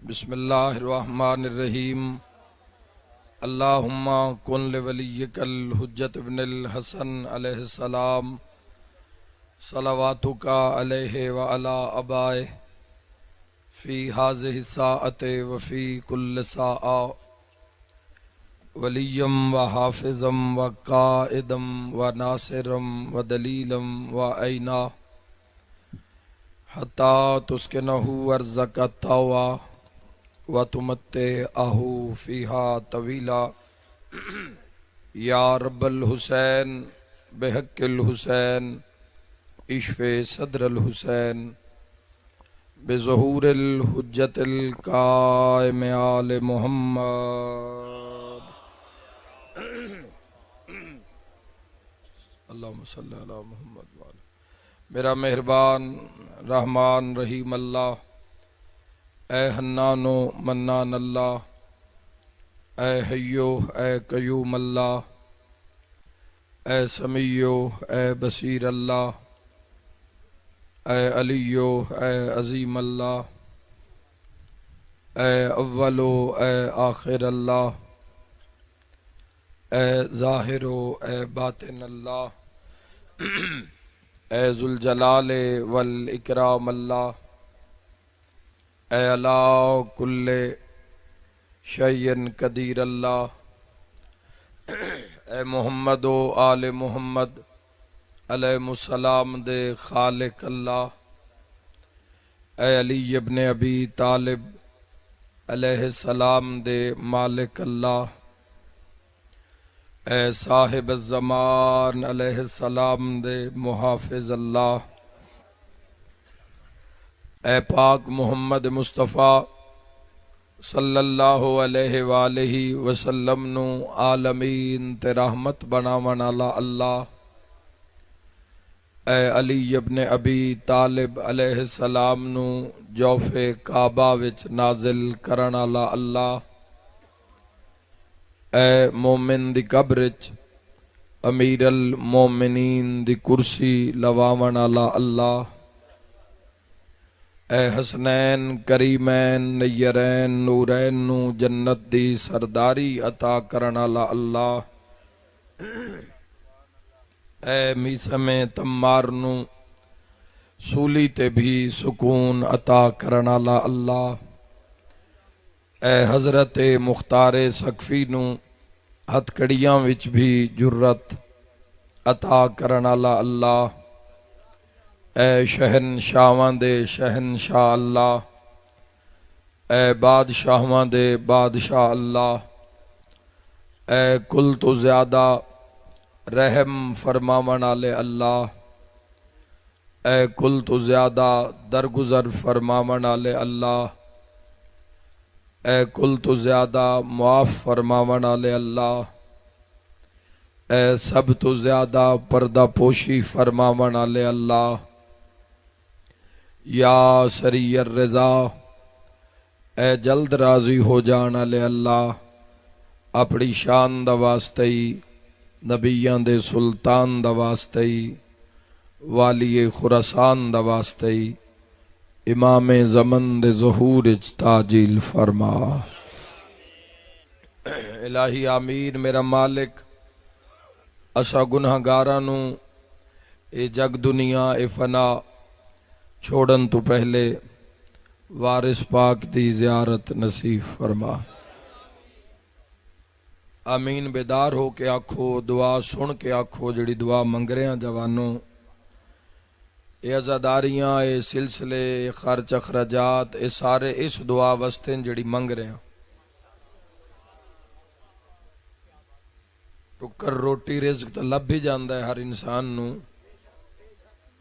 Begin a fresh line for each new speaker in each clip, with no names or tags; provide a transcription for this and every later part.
بسم اللہ الرحمن الرحیم اللہم کن لولیک الحجت ابن الحسن علیہ السلام صلواتک علیہ وعلی آبائہ فی ہذہ الساعۃ وفی کل ساعہ ولیم و حافظم و قائدم و ناصرم و دلیلم و عینا حتی تسکنہ ارضک الطوع وتمتعہ فیہا طویلا یا رب الحسین بحق الحسین اشف صدر الحسین بظہور الحجت القائم آل محمد اللہم صلی علی محمد وآلہ۔ میرا مہربان رحمان رحیم اللہ، اے حنان و منان اللہ، اے حیو اے قیوم اللہ، اے سمیع اے بصیر اللہ، اے علیو اے عظیم اللہ، اے اول اے آخر اللہ، اے ظاہر اے باطن اللہ، اے ذوالجلال والاکرام اللہ، اے علا کل شیء قدیر اللہ، اے محمد و آل محمد علیہ السلام دے خالق اللہ، اے علی ابن ابی طالب علیہ السلام دے مالک اللہ، اے صاحب الزمان علیہ السلام دے محافظ اللہ، اے پاک محمد مصطفیٰ صلی اللہ علیہ وآلہ وسلم نو عالمین تے رحمت بناون والا اللہ، اے علی ابن ابی طالب علیہ السلام نو جوف کعبہ وچ نازل کرن والا اللہ، اے مومن دی قبر وچ امیر المومنین دی کرسی لواون والا اللہ، اے حسنین کریمین نیرین نورین نو جنت دی سرداری عطا کرن والا اللہ، اے میسم تمار نو سولی تے بھی سکون عطا کرن والا اللہ، اے حضرت مختار سقفی نو ہتھ کڑیاں وچ بھی جرت عطا کرن والا اللہ، اے شہنشاہاں دے شہنشاہ اللہ، اے بادشاہاں دے بادشاہ اللہ، اے کل تو زیادہ رحم فرماون والے اللہ، اے کل تو زیادہ درگزر فرماون والے اللہ، اے کل تو زیادہ معاف فرماون والے اللہ، اے سب تو زیادہ پردہ پوشی فرماون والے اللہ، یا سری الرضا اے جلد راضی ہو جان والے اللہ، اپنی شان دا واسطے ہی نبیاں دے سلطان دا واسطے ہی والی خراسان دا واسطے ہی امام زمن دے ظہور اچ تاجیل فرما۔ الہی آمین۔ میرا مالک اسا گناہگاراں نو اے جگ دنیا اے فنا چھوڑن تو پہلے وارث پاک دی زیارت نصیب فرما۔ آمین۔ بیدار ہو کے آکھو، دعا سن کے آکھو، جڑی دعا منگ رہے ہیں جوانوں، اے عزاداریاں، اے سلسلے، اے خرچ اخراجات، اے سارے اس دعا واسطے جڑی منگ رہے ہیں۔ ٹکر روٹی رزق تو لب بھی جاندہ ہے ہر انسان نو،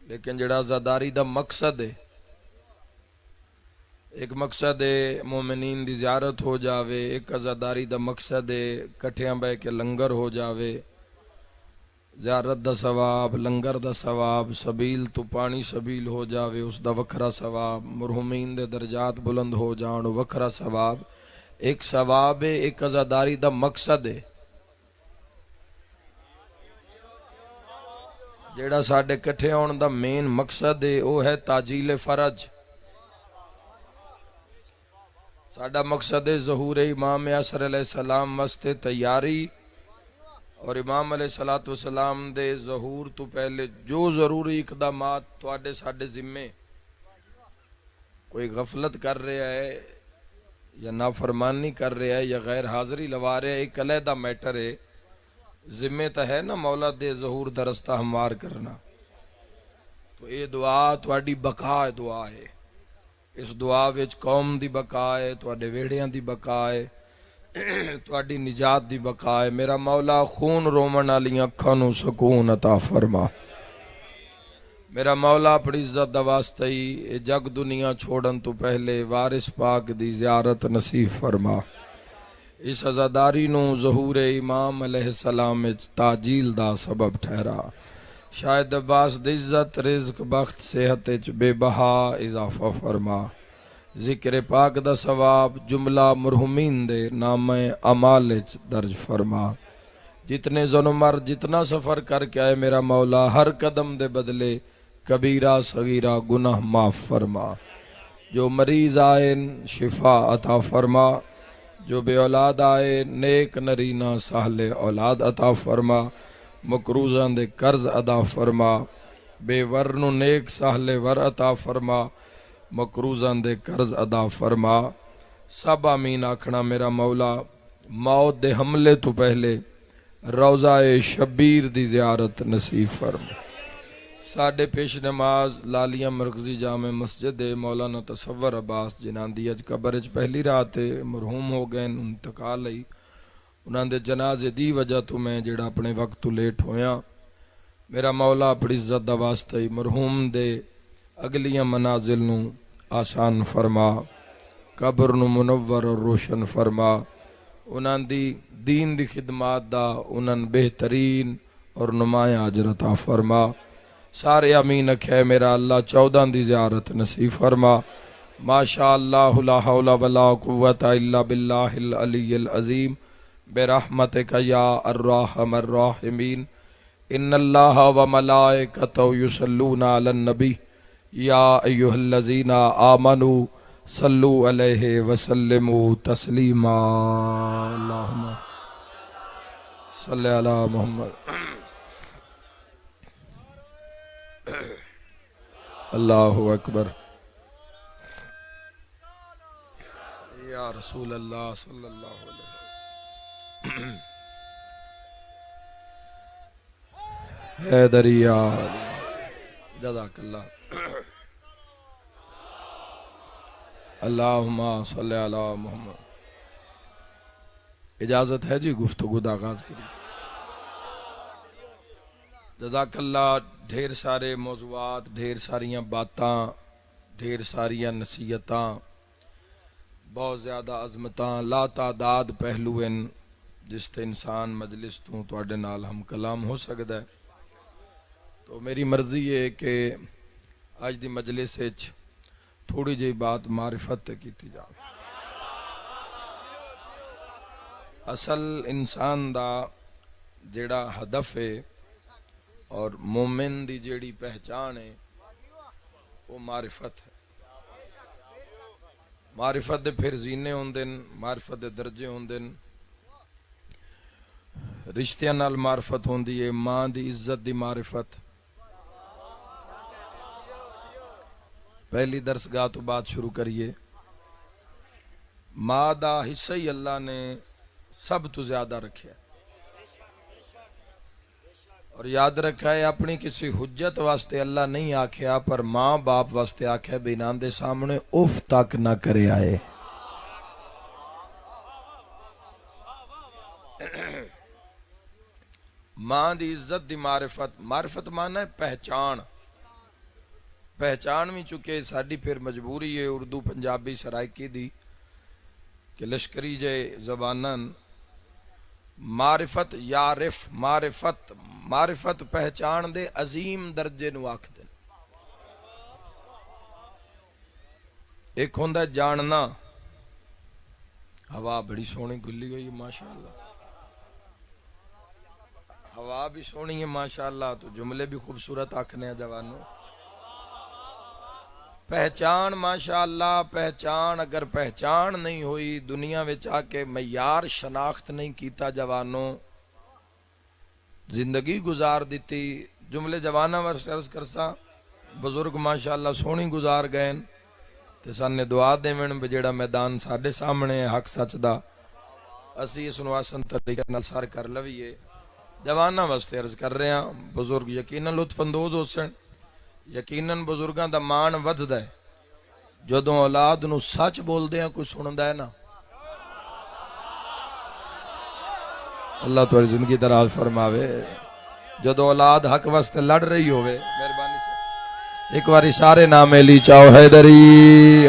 لیکن جڑا عزاداری دا مقصد ہے، ایک مقصد ہے مومنین دی زیارت ہو جاوے، ایک عزاداری دا مقصد ہے کٹھیاں بے کے لنگر ہو جاوے، زیارت دا ثواب، لنگر دا ثواب، سبیل تو پانی سبیل ہو جاوے اس دا وکھرا ثواب، مرحومین دے درجات بلند ہو جان وکھرا ثواب، ایک ثواب ہے، ایک عزاداری دا مقصد ہے۔ جیڑا ساڑھے کٹھے ہون دا مین مقصد ہے وہ ہے تاجیل فرج، ساڈا مقصد ہے ظہور امام یاسر علیہ السلام واسطے تیاری، اور امام علیہ الصلوۃ والسلام دے ظہور تو پہلے جو ضروری اقدامات تواڈے ساڈے ذمے کوئی غفلت کر رہا ہے یا نافرمانی کر رہا ہے یا غیر حاضری لوا رہا ہے، ایک علیحدہ میٹر ہے۔ ذمے تو ہے نا مولا دے ظہور دا رستہ ہموار کرنا، تو یہ دعا تواڈی بقا دعا ہے، اس دعا وچ قوم دی بقا ہے، تواڈے ویڑیاں دی بقا ہے، تواڈی نجات دی بقا ہے۔ میرا مولا خون رومن والیاں اکھاں نوں سکون عطا فرما۔ میرا مولا اپنی عزت دا واسطہ ہی اے جگ دنیا چھوڑن تو پہلے وارث پاک دی زیارت نصیب فرما۔ اس عزاداری نو ظہور امام علیہ السلام وچ تاجیل دا سبب ٹھہرا۔ شاید عباس دی عزت رزق بخت صحت وچ بے بہا اضافہ فرما۔ ذکر پاک دا ثواب جملہ مرحومین دے نام اعمال وچ درج فرما۔ جتنے ظلمر جتنا سفر کر کے آئے میرا مولا ہر قدم دے بدلے کبیرہ صغیرہ گناہ معاف فرما۔ جو مریض آئے شفا عطا فرما، جو بے اولاد آئے نیک نرینہ سہل اولاد عطا فرما۔ مقروضاں دے قرض ادا فرما، بے ورنو نیک سہل ور عطا فرما۔ مقروضاں دے قرض ادا فرما۔ سب آمین آکھنا میرا مولا۔ موت دے حملے تو پہلے روضہ شبیر دی زیارت نصیب فرما۔ ساڈے پیش نماز لالیاں مرکزی جامع مسجد مولانا تصور عباس جنہاں دی اج قبر وچ پہلی رات مرحوم ہو گئے انتقال ہوئی، انہاں دے جنازے دی وجہ تو میں جڑا اپنے وقت تو لیٹ ہویا، میرا مولا اپنی عزت دا واسطہ ہی مرحوم دے اگلیاں منازل نو آسان فرما، قبر نو منور اور روشن فرما، انہاں دی دین دی خدمات دا انہاں بہترین اور نمایاں اجر عطا فرما۔ سارے امین اکھے میرا اللہ 14 دی زیارت نصیب فرما۔ ماشاء اللہ لا حول ولا قوت الا باللہ العلی العظیم برحمتک یا الرحم الراحمین۔ ان اللہ و ملائکتہ یصلون علی النبی یا ایہا الذین آمنوا صلو علیہ وسلموا تسلیما۔ اللہم صلی علی محمد۔ اللہ اکبر یا رسول اللہ صلی اللہ علیہ وسلم۔ حیدریہ جزاک اللہ۔ اللہم صلی علی محمد۔ اجازت ہے جی گفتگو دا آغاز کریں؟ جزاک اللہ۔ ڈھیر سارے موضوعات، ڈھیر ساریاں باتاں، ڈھیر ساریاں نصیحتاں، بہت زیادہ عظمتاں، لا تعداد پہلو ہیں جس تے انسان مجلس تو تواڈے نال ہم کلام ہو سکدا ہے۔ تو میری مرضی ہے کہ اج دی مجلس وچ تھوڑی جی بات معرفت تے کیتی جائے۔ اصل انسان دا جیڑا ہدف ہے اور مومن دی جیڑی پہچان ہے وہ معرفت ہے۔ معرفت دے پھر زینے ہوندے، معرفت دے درجے ہوندے، رشتیاں نال معرفت ہوندی ہے، ماں دی عزت دی معرفت۔ پہلی درسگاہ تو بات شروع کریے۔ ماں دا حصہ ہی اللہ نے سب تو زیادہ رکھا ہے، اور یاد رکھا ہے اپنی کسی حجت واسطے اللہ نہیں آکھیا، پر ماں باپ واسطے آکھیا بھی انہاں دے سامنے اف تک نہ کرے آئے۔ ماں دی عزت دی معرفت، معرفت مانا ہے پہچان۔ پہچان بھی چکے ساڈی پھر مجبوری ہے اردو پنجابی سرائکی دی کہ لشکری جے زبانن معرفت یارف، معرفت پہچان دے عظیم درجے نو آکھ دے۔ ایک ہوندا جاننا، ہوا بڑی سونی گلی ہوئی ہے ماشاءاللہ، ہوا بھی سونی ہے ماشاءاللہ، تو جملے بھی خوبصورت آکھنے ہیں جوانوں۔ پہچان ماشاءاللہ پہچان اگر پہچان نہیں ہوئی دنیا وچ آ کے معیار شناخت نہیں کیتا جوانوں زندگی گزار دیتی جملے جواناں واسطے عرض کرساں بزرگ ماشاءاللہ سونی گزار گئے تے سانے دعا دیویں بھی جیڑا میدان ساڈے سامنے ہے حق سچ دا اسی اس نو آسن طریقے نال سار کر لویے جواناں واسطے عرض کر رہے ہیں بزرگ یقیناً لطف اندوز ہو سن یقیناً بزرگاں دا مان وددا ہے جدوں اولاد نو سچ بولدے ہیں کوئی سندا ہے نا اللہ تمہاری زندگی دراز فرماوے جدوں اولاد حق واسطے لڑ رہی ہوئے مہربانی سے ایک باری سارے نام علی چاہو حیدری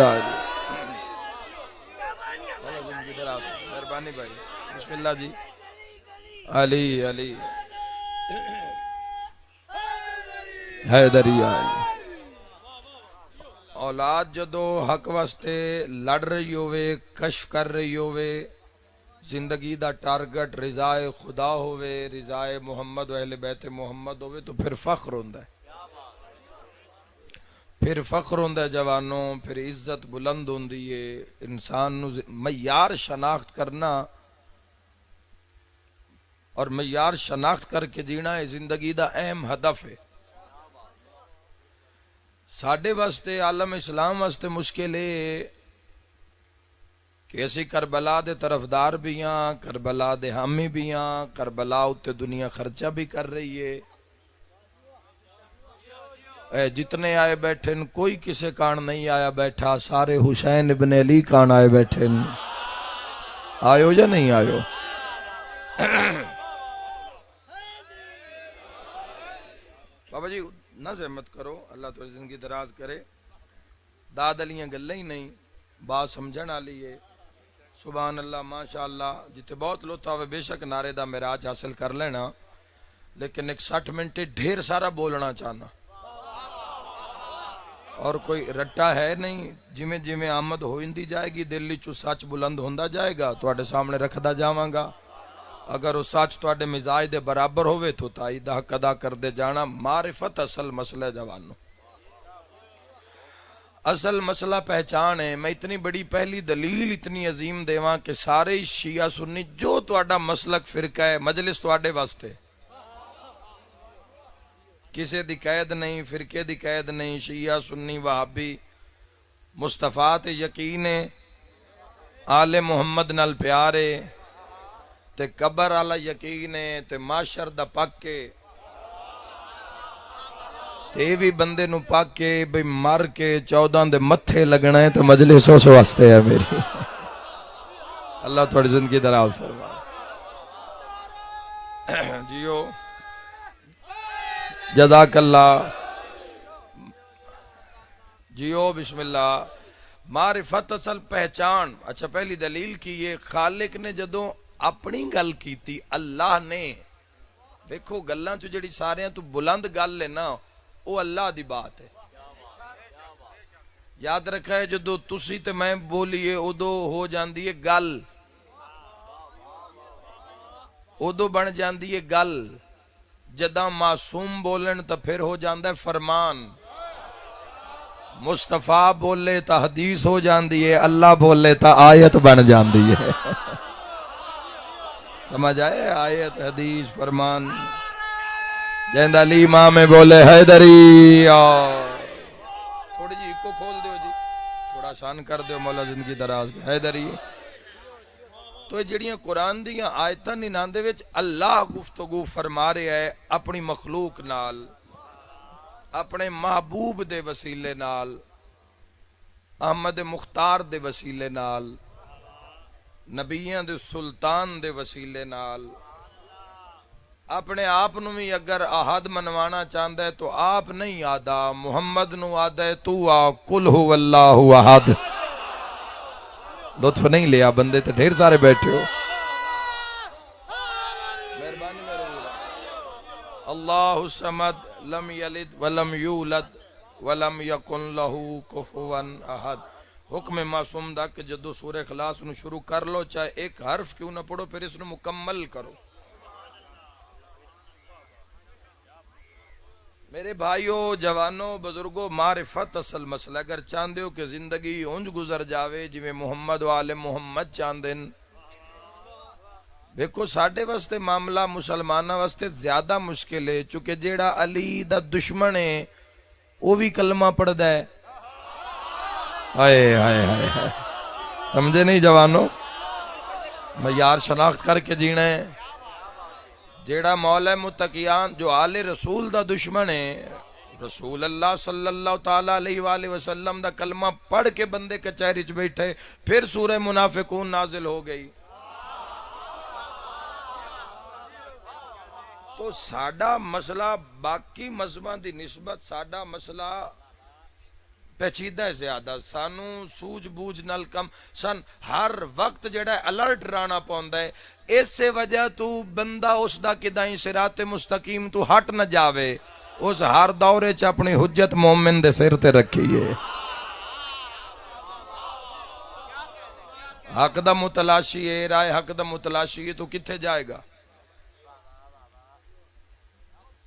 مہربانی بھائی بسم اللہ جی علی علی حیدری اولاد جدو حق واسطے لڑ رہی ہوئے کشف کر رہی ہوئے زندگی دا ٹارگٹ رضائے خدا ہوئے رضائے محمد و اہل بیت محمد ہوئے تو پھر فخر ہوندہ ہے پھر فخر ہوندہ ہے جوانوں پھر عزت بلند ہوندی ہے انسان نو معیار شناخت کرنا اور معیار شناخت کر کے جینا ہے زندگی دا اہم ہدف ہے ساڈے واسطے عالم اسلام واسطے مشکل ہے کہ اسی کربلا دے طرفدار بھی ہاں کربلا دے حامی بھی ہاں کربلا اتے دنیا خرچہ بھی کر رہی ہے اے جتنے آئے بیٹھے کوئی کسے کان نہیں آیا بیٹھا سارے حسین ابن علی کان آئے بیٹھے آئے ہو یا نہیں آئے ہو بابا جی نہ زحمت کرو اللہ تو زندگی دراز کرے داد علیاں گلیں ہی نہیں بات سمجھن والی ہے سبحان اللہ ماشاءاللہ جتے بہت لطف ہوئے بے شک نعرے دا معراج حاصل کر لینا لیکن ایک 60 منٹ ڈھیر سارا بولنا چاہنا اور کوئی رٹا ہے نہیں جمیں جمیں آمد ہوندی جائے گی دل چو سچ بلند ہوندا جائے گا تواڈے سامنے رکھدا جاواں گا اگر وہ سچ تواڈے مزاج دے برابر ہوئے تو تائید حق ادا کر دے جانا معرفت اصل مسئلہ جوانوں اصل مسئلہ پہچان ہے میں اتنی بڑی پہلی دلیل اتنی عظیم دیواں کہ سارے شیعہ سنی جو تواڈا مسلک فرقہ ہے مجلس تواڈے واسطے کسے دی قید نہیں فرقے دی قید نہیں شیعہ سنی وہابی مصطفیٰ تے یقین آل محمد نال پیارے تے قبر والا یقین ہے تے معاشر دا پکے تے بھی بندے نو پکے بھئی مر کے 14 دے متھے لگنا ہے تے مجلس اس واسطے ہے میری اللہ تھوڑی زندگی دراز فرما جیو جزاک اللہ جیو بسم اللہ معرفت اصل پہچان اچھا پہلی دلیل کی یہ خالق نے جدوں اپنی گل کیتی اللہ نے دیکھو گلاں چ جڑی سارے تو بلند گل ہے نا وہ اللہ دی بات ہے یاد رکھا ہے جدو تسی تے میں بولیے ادو ہو جاندی ہے گل ادو بن جاندی ہے گل جداں معصوم بولن تا پھر ہو جاندہ ہے فرمان مصطفیٰ بولے تا حدیث ہو جاندی ہے اللہ بولے تا آیت بن جاندی ہے سمجھ آئے آیت حدیث فرمان جیند علی امام بولے حیدری تھوڑی جی کو کھول دیو جی تھوڑا شان کر دیو مولا زندگی دراز حیدری تو یہ جڑیاں قرآن دیاں آیتاں نیناندے وچ اللہ گفتگو فرما رہے ہے اپنی مخلوق نال اپنے محبوب دے وسیلے نال احمد مختار دے وسیلے نال نبیان دے سلطان دے وسیلے نال اپنے آپ نو بھی اگر احد منوانا چاہتا ہے تو آپ نہیں آدھا محمد نو آدھا ہے تو آ قل ہو اللہ احد لطف نہیں لیا بندے تے ڈھیر سارے بیٹھے ہو اللہ الصمد لم یلد ولم یولد ولم یکن لہو کفوا احد حکم معصوم دا کہ جدو سورہ اخلاص نو شروع کر لو چاہے ایک حرف کیوں نہ پڑھو پھر اس نو مکمل کرو میرے بھائیوں، جوانوں، بزرگوں، معرفت اصل مسئلہ. اگر چاہتے ہو کہ زندگی اونج گزر جاوے جویں محمد والے محمد چاندن، دیکھو ساڈے واسطے معاملہ مسلمانہ واسطے زیادہ مشکل ہے، چونکہ جیڑا علی دا دشمن ہے وہ بھی کلمہ پڑھدا ہے. ہائے ہائے ہائے ہائے، سمجھے نہیں جوانوں؟ معیار شناخت کر کے جینا ہے. جیڑا مولا متقیان جو آل رسول دا دشمن ہے، رسول اللہ صلی اللہ تعالیٰ علیہ وآلہ وسلم دا کلمہ پڑھ کے بندے کچہری چ بیٹھے، پھر سورہ منافقون نازل ہو گئی. تو ساڈا مسئلہ باقی مذہباں دی نسبت ساڈا مسئلہ پیچیدہ ہے زیادہ. سانو سوجھ بوجھ نال کم سن ہر وقت جڑا الرٹ رانا پوندا ہے. اس سے وجہ تو بندہ اس دا کدائیں صراط مستقیم تو ہٹ نہ جاوے، اس ہر دورے چ اپنی حجت مومن دے سر تے رکھیے. حق دا متلاشی ہے، رائے حق دا متلاشی ہے تو کتھے جائے گا؟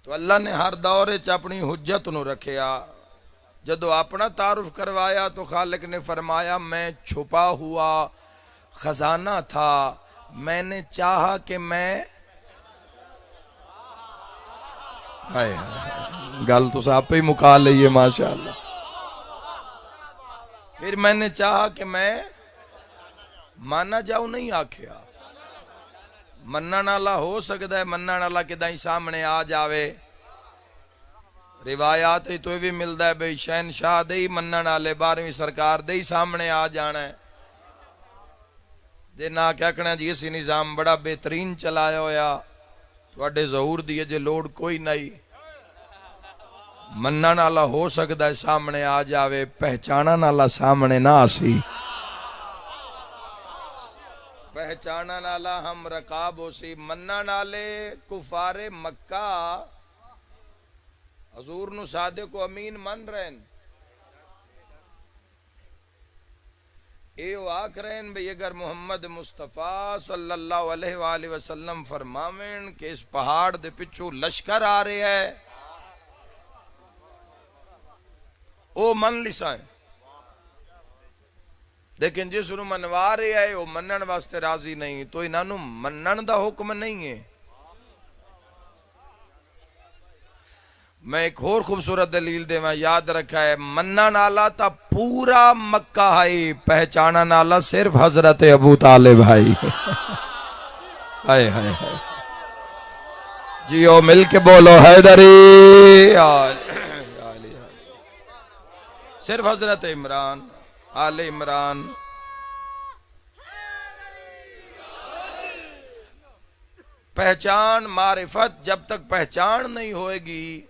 تو اللہ نے ہر دورے چ اپنی حجت نو رکھیا. جدو اپنا تعارف کروایا تو خالق نے فرمایا میں چھپا ہوا خزانہ تھا، میں نے چاہا کہ میں گل تو آپ ہی مکا لئیے ماشاءاللہ. پھر میں نے چاہا کہ میں مانا جاؤ نہیں آکھیا. منن والا ہو سکتا ہے، منن والا کدائیں سامنے آ جاوے. روایات ہی تو بھی ملتا ہے بھئی شہنشاہ دے ہی منن والے 12ویں سرکار دے ہی سامنے آ جانا ہے. جے نہ کیا کہنا جی اسی نظام بڑا بہترین چلایا ہویا، تواڈے ظہور دی جے لوڑ کوئی نہیں. منن والا ہو سکتا ہے سامنے آ جاوے، پہچانن والا سامنے نہ آسی. پہچانن والا ہم رقاب ہو سی. منن والے کفار مکہ حضور نو صادق و امین من رہن، ایو آکھ رہن بھئی اگر محمد مصطفیٰ صلی اللہ علیہ وآلہ وسلم فرماویں کہ اس پہاڑ دے پچھو لشکر آ رہے ہے، او من لسائیں. لیکن جس نو منوا رہے ہے وہ منن واسطے راضی نہیں، تو انہاں نو منن دا حکم نہیں ہے. میں ایک اور خوبصورت دلیل دے میں یاد رکھا ہے، منن والا تا پورا مکہ ہے، پہچانن والا صرف حضرت ابو طالب بھائی. ہائے ہائے ہائے، جیو مل کے بولو حیدری. صرف حضرت عمران، آل عمران. پہچان معرفت جب تک پہچان نہیں ہوئے گی.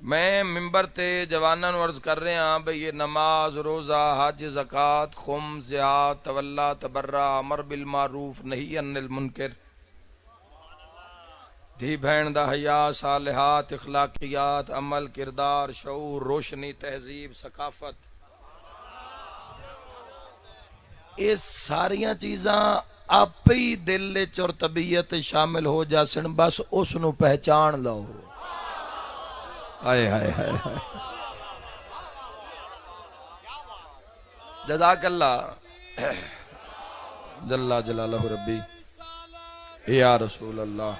میں ممبر تے جواناں نو عرض کر رہے ہیں بھئی یہ نماز، روزہ، حج، زکوٰۃ، خم، زیات، تولا، تبرع، امر بالمعروف، نہی عن المنکر، دھی بہن دا حیا، صالحات، اخلاقیات، عمل، کردار، شعور، روشنی، تہذیب، ثقافت، یہ ساریاں چیزاں آپ ہی دل اور طبیعت شامل ہو جاسن، بس اس نو پہچان لو. ہائے ہائے ہائے ہائے، جزاک اللہ جل جلالہ ربی. یا رسول اللہ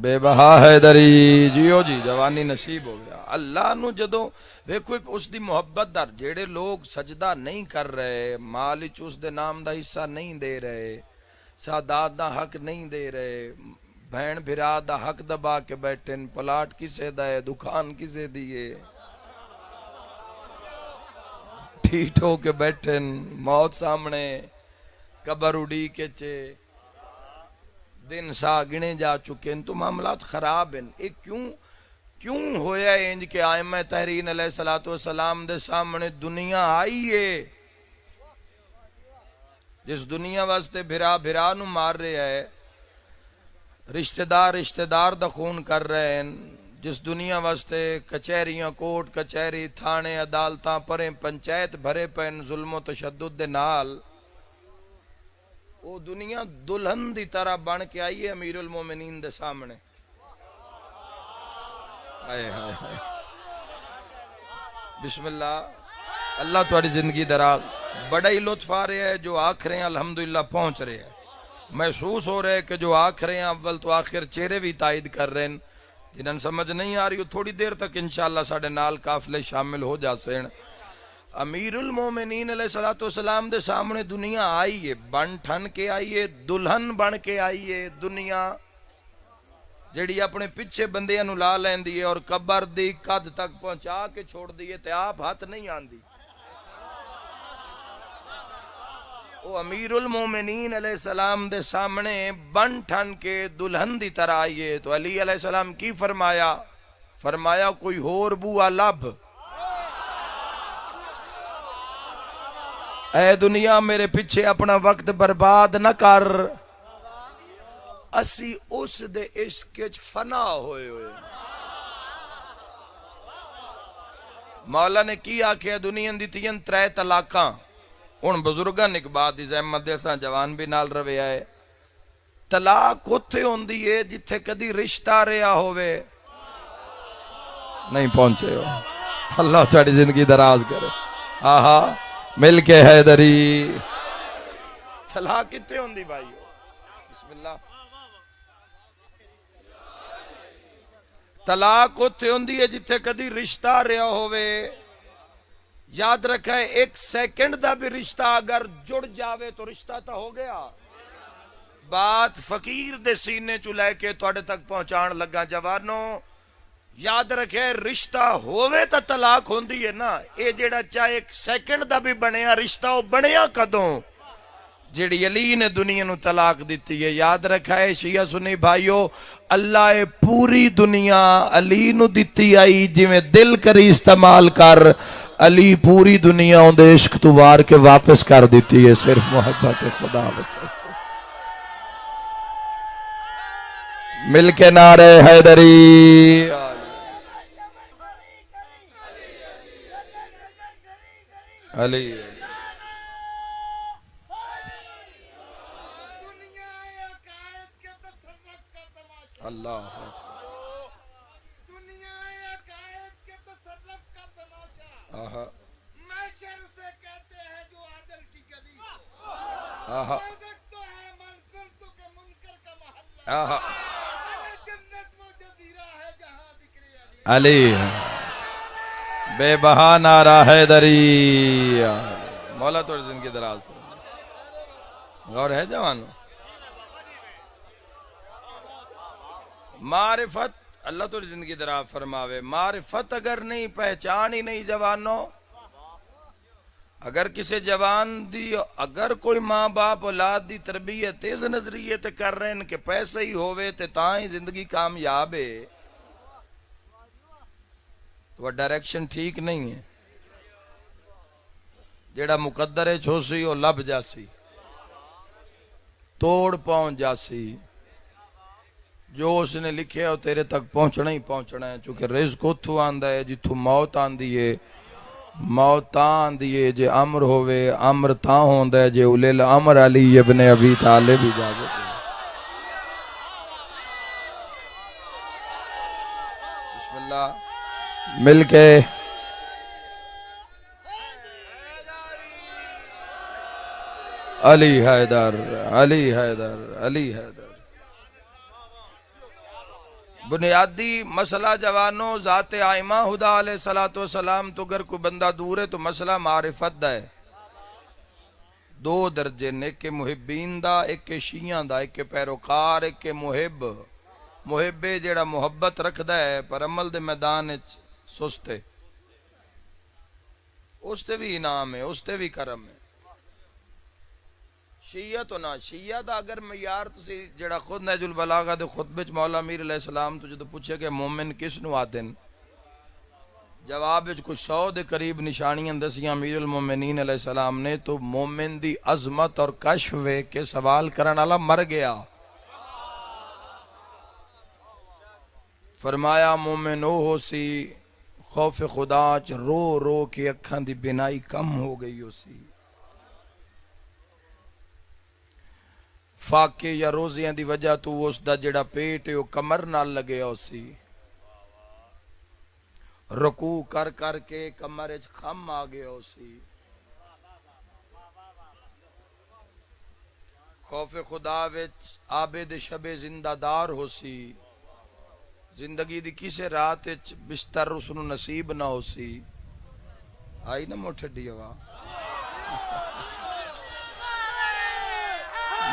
بے بہا حیدری. جیو جی جوانی نصیب ہو گیا. اللہ نو جدو ویکھو ایک اس دی محبت در جیڑے لوگ سجدہ نہیں کر رہے، مال وچ اس دے نام دا حصہ نہیں دے رہے، سادات دا حق نہیں دے رہے، بہن بھرا دا حق دبا کے بیٹھن، پلاٹ کسے دا ہے، دکان کسے دیئے، ٹھیٹ ہو کے بیٹھن، موت سامنے، قبر اڑی کے چے، دن سا گنے جا چکے ہیں. تو معاملات خراب ہیں. ایک کیوں ہویا ہے انج کہ ائمہ تحرین علیہ السلام دے سامنے دنیا آئی ہے، جس دنیا واسطے بھرا نو مار رہے ہے، رشتہ دار دا خون کر رہے ہیں، جس دنیا واسطے کچہریاں، کوٹ کچہری، تھانے، عدالتاں پریں، پنچایت بھرے پین ظلم و تشدد دے نال. وہ دنیا دلہن دی طرح بن کے آئی ہے امیر المومنین دے سامنے. ہائے ہائے ہائے. بسم اللہ. اللہ تمہاری زندگی دراز. بڑا ہی لطف آ رہا ہے جو آکھ رہے ہیں الحمدللہ پہنچ رہے ہیں. محسوس ہو رہا ہے کہ جو آکھ رہے ہیں اول تو آخر چہرے بھی تائید کر رہے ہیں. جنہاں سمجھ نہیں آ رہی ہو تھوڑی دیر تک انشاءاللہ ساڑھے نال قافلے شامل ہو جاسے. امیر المومنین علیہ السلام دے سامنے دنیا آئی ہے بن ٹھن کے آئی ہے دلہن بن کے آئی ہے. دنیا جیڑی اپنے پیچھے بندیاں نو لا لیندی ہے اور قبر دی قد تک پہنچا کے چھوڑ دی ہے تے آپ ہاتھ نہیں آندی. وہ امیر المومنین علیہ السلام دے سامنے بن ٹھن کے دلہن دی طرح آئیے. تو علی علیہ السلام کی فرمایا؟ فرمایا کوئی ہور بوا لب. اے دنیا میرے پیچھے اپنا وقت برباد نہ کر. اسی اس دے عشق وچ فنا ہوئے ہوئے. مولا نے کی آکھیا دنیا دی تین 3 طلاقاں. ان بزرگاں ایک بات دی زحمت دے ساں جوان بھی نال رویا ہے. طلاق اتھے ہوندی ہے جتھے کدی رشتہ رہا ہوئے. نہیں پہنچے ہو. اللہ چاڑی زندگی دراز کرے. آہا مل کے حیدری. طلاق کتے ہوندی بھائی. بسم اللہ. طلاق اتھے ہوندی ہے جتھے کدی رشتہ رہا ہوئے. یاد رکھا ہے 1 سیکنڈ دا بھی رشتہ اگر جڑ جاوے تو رشتہ تا ہو گیا. بات فقیر دے سینے چو لے کے توڑے تک پہنچان لگا. جوانوں یاد رکھے رشتہ ہووے تا طلاق ہوندی ہے نا. اے جیڑا چاہے 1 سیکنڈ دا بھی بنیا رشتہ ہو بنیا کدوں جیڑی علی نے دنیا نو طلاق دیتی ہے. یاد رکھا ہے شیعہ سنی بھائیو اللہ پوری دنیا علی نو دیتی آئی جی میں دل کری استعمال کر. علی پوری دنیا اندے عشق تو وار کے واپس کر دیتی ہے صرف محبت خدا بچے. مل کے نعرے حیدری. علی اللہ آہا
محشر اسے کہتے ہیں جو عادل کی گلی
آہا
تو ہے من کنتو کے منکر کا محلہ.
آہا
جنت وہ جزیرہ ہے جہاں ذکر علی.
علی بے بہا نعرہ حیدری. مولا تو زندگی دراز غور ہے جوانو. معرفت اللہ تو زندگی دراز فرماوے. معرفت اگر نہیں پہچان ہی نہیں جوانو. اگر کسی جوان دی اگر کوئی ماں باپ اولاد دی تربیت تیز نظریے تے کر رہے ہیں کہ پیسے ہی ہووے تے تاں ہی زندگی کامیاب ہے تو وہ ڈائریکشن ٹھیک نہیں ہے. جیڑا مقدر ہے چھوسی وہ لب جاسی توڑ پہنچ جاسی. جو اس نے لکھے ہو تیرے تک پہنچنا ہی پہنچنا ہے. چونکہ رزق اتھو آندہ ہے جتھو موت آندی ہے. موت تاں آندی ہے جے امر ہوئے. امر تاں ہوندہ ہے جے الیل امر علی ابن ابی طالب اجازت ہے. بسم اللہ. مل کے علی حیدر علی حیدر علی حیدر. بنیادی مسئلہ جوانوں ذات آئمہ خدا علیہ السلام تو اگر کوئی بندہ دور ہے تو مسئلہ معرفت دا ہے. 2 درجے نے ایک محبین دا ایک شیعہ دا ایک پیروکار ایک محب. محب جیڑا محبت رکھ دا ہے پر عمل دے میدان سستے اس تے بھی انعام ہے اس تے بھی کرم ہے. شیعہ تو نہ شیعہ دا اگر معیار تسی جڑا خود نہج البلاغہ دے خطبے چ مولا امیر علیہ السلام تو جدو پوچھے کہ مومن کس نو آدن جواب وچ کچھ 100 دے قریب نشانیاں دسیاں امیر المومنین علیہ السلام نے. تو مومن دی عظمت اور کشف وے کے سوال کرن والا مر گیا. فرمایا مومن او ہو سی خوف خدا چ رو رو کے اکھاں دی بینائی کم ہو گئی ہو سی. فاقے یا روزیاں دی وجہ تو اس دا جڑا پیٹ ہے وہ کمر نال لگیا ہو سی، رکوع کر کر کے کمر وچ خم آ گیا ہو سی، خوف خدا وچ عابد شب زندہ دار ہو سی، زندگی دی کسے رات وچ بستر اس نو نصیب نہ ہو سی۔ آئی نا موٹھڈی ہوا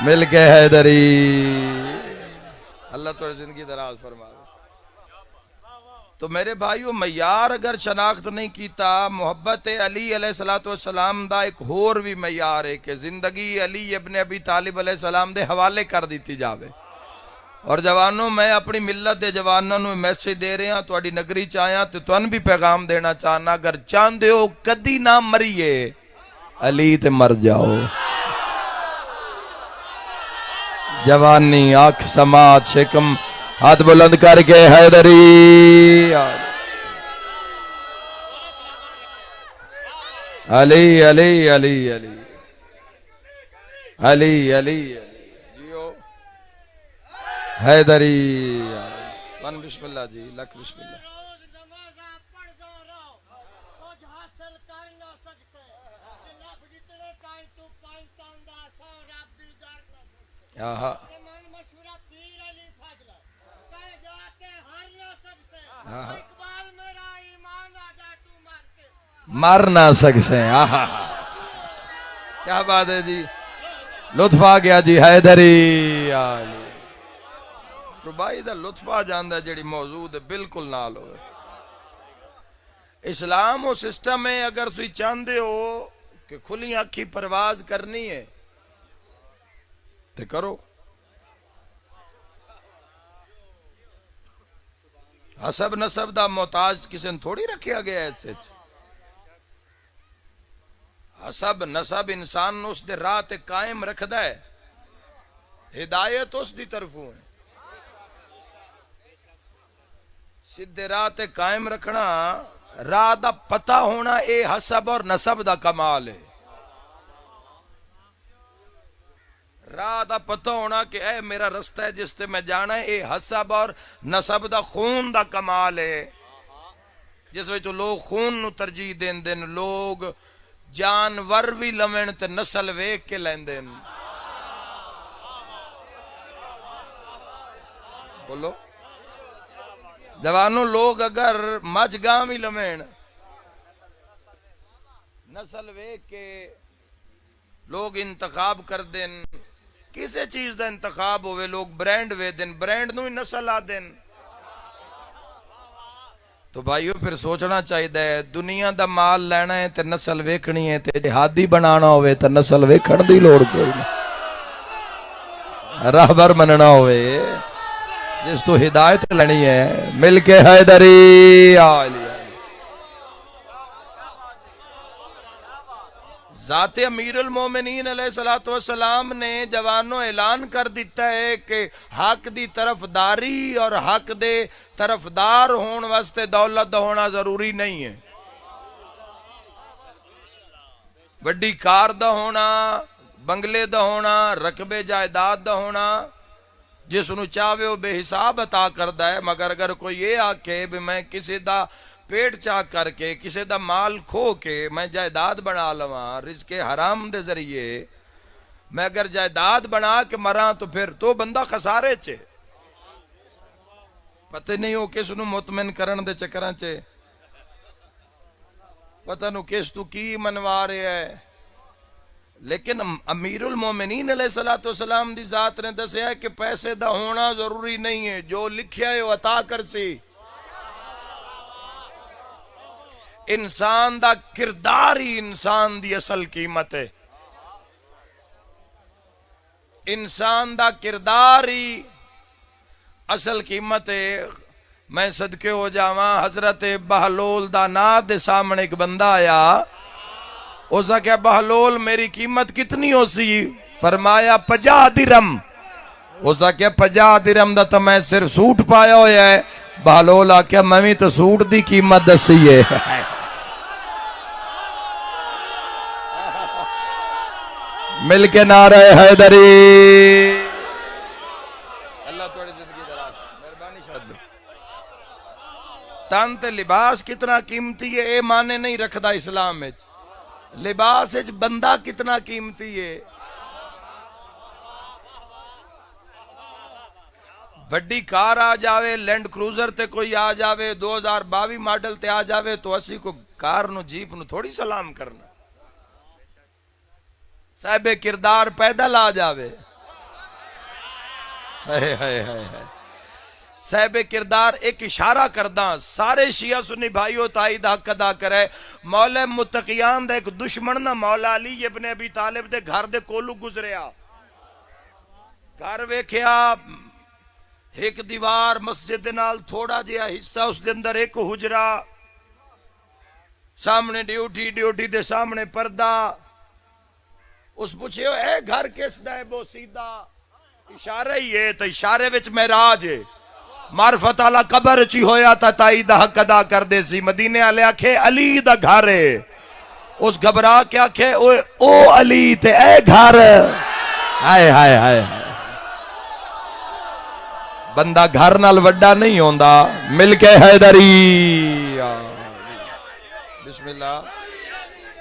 مل کے حیدری، اللہ تو زندگی دراز فرما۔ تو میرے بھائیو معیار اگر شناخت نہیں کیتا، محبت علی علیہ السلام دا ایک ہور بھی معیار ہے کہ زندگی علی ابن ابی طالب علیہ السلام دے حوالے کر دیتی جاوے۔ اور جوانوں میں اپنی ملت دے جوانوں میں میسیج دے رہے ہیں، تواڈی نگری چاہیاں تو تن بھی پیغام دینا چاہنا، اگر چاہندے ہو کدی نہ مریے علی تے مر جاؤ۔ جوانی آنکھ سماعت شکم ہاتھ بلند کر کے حیدری، علی علی علی علی علی علی جیو حیدری، ون بسم اللہ جی، لکھ بسم اللہ۔ آہا مر نہ سکتے، آہا کیا بات ہے جی، لطف آ گیا جی حیدری آلی ربائی دا لطف آ جاندہ جڑی موجود ہے بالکل نال ہوئے۔ اسلام و سسٹم میں اگر تسی چاندے ہو کہ کھلی آنکھی پرواز کرنی ہے تے کرو، حسب نسب دا محتاج کسی نے تھوڑی رکھیا گیا ہے ایسے، حسب نسب انسان اس دے راہ تے قائم رکھدا ہے، ہدایت اس دی طرفوں ہے، سدھے راہ تے قائم رکھنا، راہ دا پتہ ہونا اے حسب اور نسب دا کمال ہے۔ راہ دا پتہ ہونا کہ اے میرا رستہ ہے جس تے میں جانا ہے، اے حسب اور نسب دا خون دا کمال ہے، جس وچ لوگ خون نو ترجیح دین دین، لوگ جانور بھی لمن تے نسل ویکھ کے لین دین۔ بولو جوانوں، لوگ اگر مجھ گاں بھی لمن نسل ویکھ کے لوگ انتخاب کر دین، کسے چیز دا انتخاب ہوئے، لوگ برینڈ وے دن، برینڈ نو ہی نسل آ دن۔ تو بھائیو پھر سوچنا چاہیے دے، دنیا دا مال لینا ہے تے نسل ویکھنی ہے، تے جہادی بنانا ہوئے تے نسل ویکھن دی لوڑ کوئی نہیں، راہبر مننا ہوئے جس تو ہدایت لینی ہے، مل کے حیدری آلی۔ ذات امیر المومنین علیہ السلام نے جوانوں اعلان کر دیتا ہے کہ حق دی طرف داری اور حق دے طرف دار ہون واسطے دولت دا ہونا ضروری نہیں ہے، بڑی کار دا ہونا، بنگلے دا ہونا، رقبے جائیداد دا ہونا، جس نو چاہوے وہ بے حساب عطا کردہ ہے، مگر اگر کوئی یہ آکھے بھی میں کسی دا پیٹ چاک کر کے، کسی دا مال کھو کے میں جائیداد بنا لواں رزق حرام دے ذریعے، میں اگر جائیداد بنا کے مراں تو پھر تو بندہ خسارے چے، پتہ نہیں ہو کس نو مطمئن کرن دے چکراں چے، پتہ نو کس تو کی منوا رہے ہے۔ لیکن امیر المومنین علیہ السلام دی ذات نے دسیا ہے کہ پیسے دا ہونا ضروری نہیں ہے، جو لکھیا ہے وہ عطا کر سی۔ انسان دا کردار ہی انسان دی اصل قیمت ہے، انسان دا کردار ہی اصل قیمت ہے۔ میں صدقے ہو جاواں، حضرت بہلول دا نات دے سامنے ایک بندہ آیا، اس نے کہا بہلول میری قیمت کتنی ہو سی؟ فرمایا 50 درم۔ اس نے کہا 50 درم دا تو میں صرف سوٹ پایا ہویا ہے۔ بہلول آکھیا میں بھی تو سوٹ دی قیمت دسی ہے۔ مل کے نعرہ حیدری۔ تن تے لباس کتنا قیمتی ہے اے مانے نہیں رکھدا اسلام وچ، لباس وچ بندہ کتنا قیمتی ہے۔ وڈی کار آ جاوے، لینڈ کروزر تے کوئی آ جاوے، 2022 ماڈل تے آ جاوے تو اسی کو کار نو جیپ نو تھوڑی سلام کرنا۔ صاحب کردار پیدل آ جاوے، صاحب کردار ایک اشارہ کرداں، سارے شیعہ سنی بھائیو تائید حق ادا کرے۔ مولا متقیان دا ایک دشمن نہ مولا علی ابن ابی طالب دے گھر دے کولو گزریا، گھر ویکھیا ایک دیوار مسجد دے نال تھوڑا جہا حصہ، اس دے اندر ایک حجرہ، سامنے ڈیوٹی دے سامنے پردہ۔ اس پوچھے اے گھر کس دا ہے؟ بو سیدھا اشارہ ہی ہے، تو اشارے وچ معراج ہے، معرفت آلا قبر چی ہویا تا تائید حق ادا کر دے سی۔ مدینے والے آکھے علی دا گھر ہے، اس گھبرا کے آکھے او علی تے اے گھر، ہائے ہائے ہائے۔ بندہ گھر نال وڈا نہیں ہوندا، مل کے حیدری، بسم اللہ،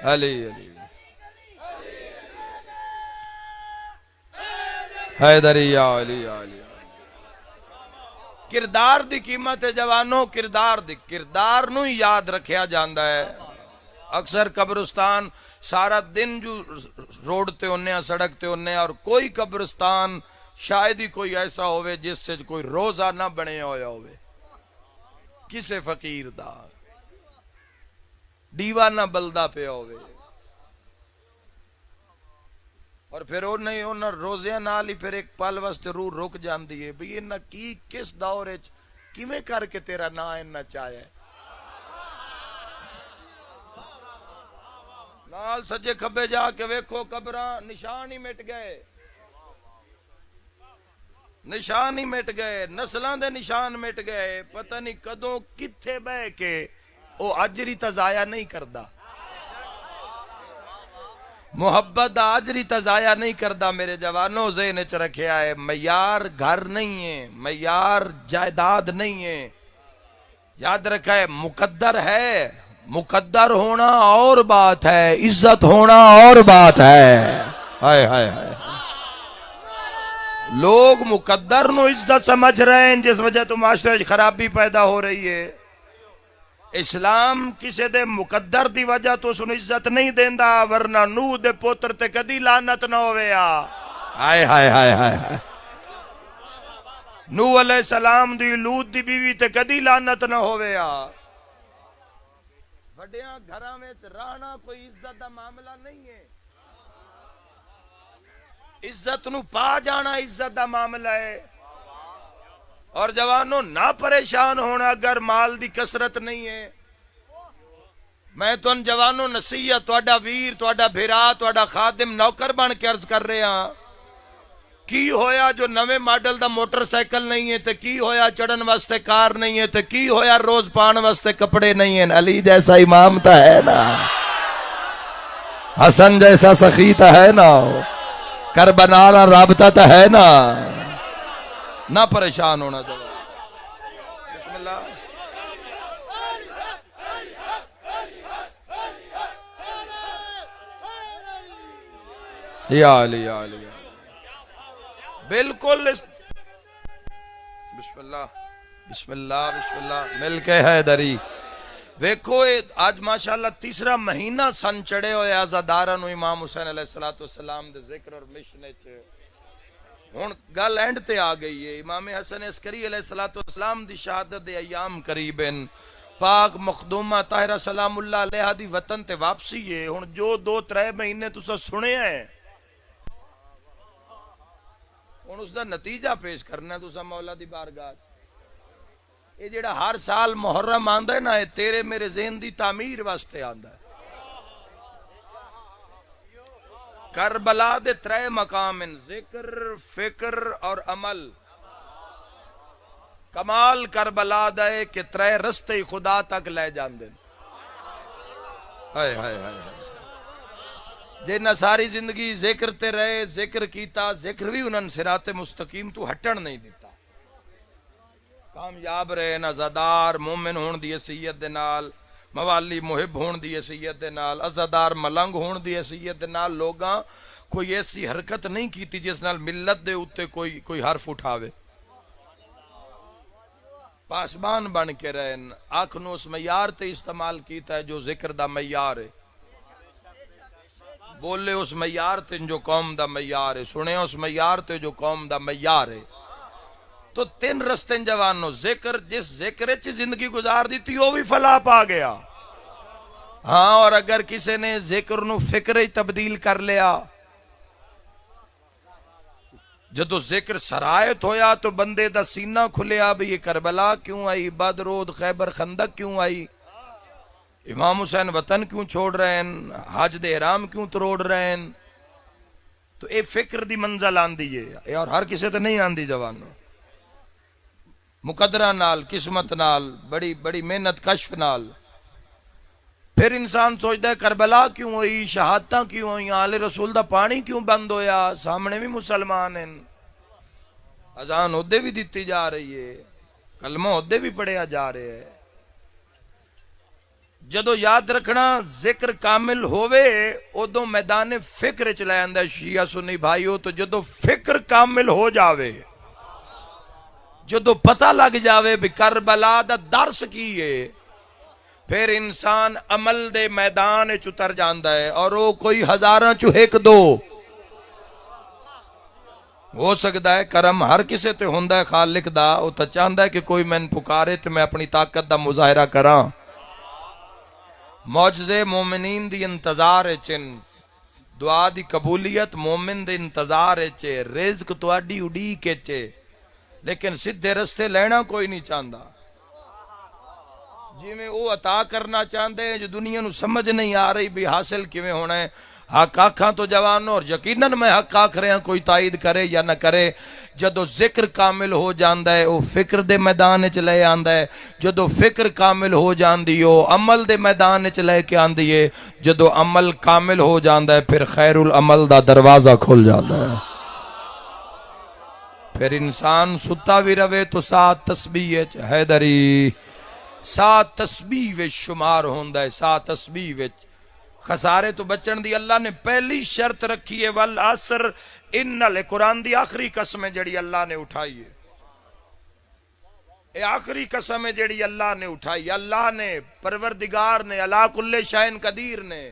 علی علی حیدری یا علی یا علی۔ کردار دی قیمت ہے جوانوں، کردار نو ہی یاد رکھیا جاندا ہے۔ اکثر قبرستان سارا دن جو روڈ تے ہونے سڑک تے ہونے، اور کوئی قبرستان شاید ہی کوئی ایسا ہوئے جس سے کوئی روزہ نہ بنے ہویا ہوئے، کسے فقیر دا ڈیوہ نہ بلدہ پہ ہوئے۔ اور پھر انہاں روزیاں نال ہی پھر ایک پل واسطے روح رک جاندی ہے بھئی انہاں کی کس دور وچ کیویں کر کے تیرا نا انہاں چاہیا ہے۔ نال سجے کھبے جا کے ویکھو قبراں نشان ہی مٹ گئے، نشان ہی مٹ گئے، نسلاں دے نشان مٹ گئے، پتہ نہیں کدوں کتھے بہ کے او اجری تضایا نہیں کردا، محبت دا اجری تضایا نہیں کردا۔ میرے جوانوں ذہن وچ رکھیا ہے، معیار گھر نہیں ہے، معیار جائیداد نہیں ہے، یاد رکھا ہے مقدر ہے، مقدر ہونا اور بات ہے، عزت ہونا اور بات ہے۔ ہائے ہائے ہائے، لوگ مقدر نو عزت سمجھ رہے ہیں جس وجہ تو معاشرے خرابی پیدا ہو رہی ہے۔ اسلام کسے دے مقدر دی وجہ تو سن عزت نہیں دیندا، ورنہ نوح دے پوتر تے کدی لعنت نہ ہویا۔ ہائے ہائے ہائے ہائے، نوح علیہ السلام دی لوط دی بیوی تے کدی لعنت نہ ہویا۔ وڈیاں گھراں وچ رہنا کوئی عزت دا معاملہ نہیں ہے، عزت نو پا جانا عزت دا معاملہ ہے۔ اور جوانوں نہ پریشان ہونا اگر مال دی کثرت نہیں ہے۔ میں تو ان جوانوں نصیحت تواڈا ویر، تواڈا بھرا، تواڈا خادم نوکر بن کے عرض کر رہے ہاں، کی ہویا جو نویں ماڈل دا موٹر سائیکل نہیں ہے، تے کی ہویا چڑھن واسطے کار نہیں ہے، تے کی ہویا روز پان واسطے کپڑے نہیں ہیں۔ علی جیسا امام تا ہے نا، حسن جیسا سخی تا ہے نا، کربلا رابطہ تا ہے نا، نہ پریشان ہونا جوان۔ بسم اللہ، یا علی یا علی، بالکل بسم اللہ بسم اللہ بسم اللہ، مل کے حیدری۔ ویکھو آج ماشاءاللہ تیسرا مہینہ سن چڑھے ہوئے عزاداراں نو امام حسین علیہ السلام دے ذکر اور مشن وچ۔ ہن گل اینڈ تے آ گئی ہے، امام حسن عسکری علیہ السلام دی شہادت دے ایام قریب ہیں، پاک مخدومہ طاہرہ سلام اللہ علیہ دی وطن تے واپسی ہے۔ ہن جو 2-3 مہینے تساں سنے ہیں، ہن اس دا نتیجہ پیش کرنا تساں مولا دی بارگاہ۔ یہ جڑا ہر سال محرم آندا ہے نا، یہ تیرے میرے ذہن دی تعمیر واسطے آندا ہے۔ کربلا دے 3 مقام ہیں، ذکر، فکر اور عمل۔ کمال کربلا دا ہے کہ 3 رستے خدا تک لے جاندے۔ ہائے ہائے ہائے، جنہاں ساری زندگی ذکر تے رہے، ذکر کیتا، ذکر بھی انہاں صراط مستقیم تو ہٹن نہیں دیتا۔ کامیاب رہے عزادار مومن ہون دی حیثیت دے نال، موالی محب ہون دی حیثیت دے نال، عزادار ملنگ ہون دی حیثیت دے نال لوگاں کوئی ایسی حرکت نہیں کیتی جس نال ملت دے اوتے کوئی حرف اٹھاوے. پاسبان بن کے رہن، آنکھ نو اس معیار تے استعمال کیتا ہے جو ذکر دا معیار ہے، بولے اس معیار تے جو قوم دا معیار ہے، سنے اس معیار تے جو قوم دا معیار ہے. تو 3 رستے جوانوں، ذکر جس ذکر چ زندگی گزار دیتی وہ بھی فلاح پا گیا. ہاں، اور اگر کسی نے ذکر نو فکر ہی تبدیل کر لیا، جدو ذکر سرایت ہویا تو بندے دا سینہ کھلیا بھی یہ کربلا کیوں آئی، بدرود خیبر خندق کیوں آئی، امام حسین وطن کیوں چھوڑ رہے ہیں، حج دے احرام کیوں تروڑ رہے ہیں. تو اے فکر دی منزل آندی ہے، اور ہر کسی تے نہیں آندی جوانوں. مقدرہ نال، قسمت نال، بڑی محنت کشف نال. پھر انسان سوچتا ہے کربلا کیوں ہوئی، شہادتاں کیوں ہوئی، آل رسول دا پانی کیوں بند ہویا، سامنے بھی مسلمان ہیں، اذان عہدے بھی دیتی جا رہی ہے، کلمہ عہدے بھی پڑھیا جا رہے ہیں. جدو یاد رکھنا ذکر کامل ہوئے ادو میدان فکر چلائے اندر شیعہ سنی بھائیو. تو جدو فکر کامل ہو جاوے، جدو پتہ لگ جاوے بھی کربلا دا درس کی ہے، پھر انسان عمل دے میدان اتر جاندہ ہے. اور وہ کوئی ہزاراں چو ایک دو ہو سکتا ہے. کرم ہر کسے تے ہوندہ ہے خالق دا، وہ تا چاہندہ ہے کہ کوئی میں پکارے تے میں اپنی طاقت دا مظاہرہ کراں. معجزے مومنین دی انتظار چن، دعا دی قبولیت مومن دی انتظار چے، رزق تواڈی اڈی کے چے، لیکن سدھے رستے لینا کوئی نہیں چاہندہ. جی میں وہ عطا کرنا چاہندے ہیں جو دنیا نو سمجھ نہیں آ رہی بھی حاصل کیویں ہونا ہے. حق آکھاں تو جوانوں، اور یقیناً میں حق آکھ رہا کوئی تائید کرے یا نہ کرے. جدو ذکر کامل ہو جاندہ ہے وہ فکر دے میدان چ لے آندہ ہے، جدو فکر کامل ہو جاندی ہو عمل دے میدان چ لے کے آندی ہے، جدو عمل کامل ہو جاندہ ہے پھر خیر العمل دا دروازہ کھل جاندہ ہے. پھر انسان ستا بھی روے تو سات تسبیح حیدری، سات تسبیح وچ شمار ہوندہ ہے. سات تسبیح وچ خسارے تو بچن دی اللہ نے پہلی شرط رکھی ہے، والعصر ان قرآن دی آخری قسم ہے جڑی اللہ نے اٹھائی ہے. اے آخری قسم ہے جڑی اللہ نے اٹھائی. اللہ نے، پروردگار نے، علا کل شیء قدیر نے.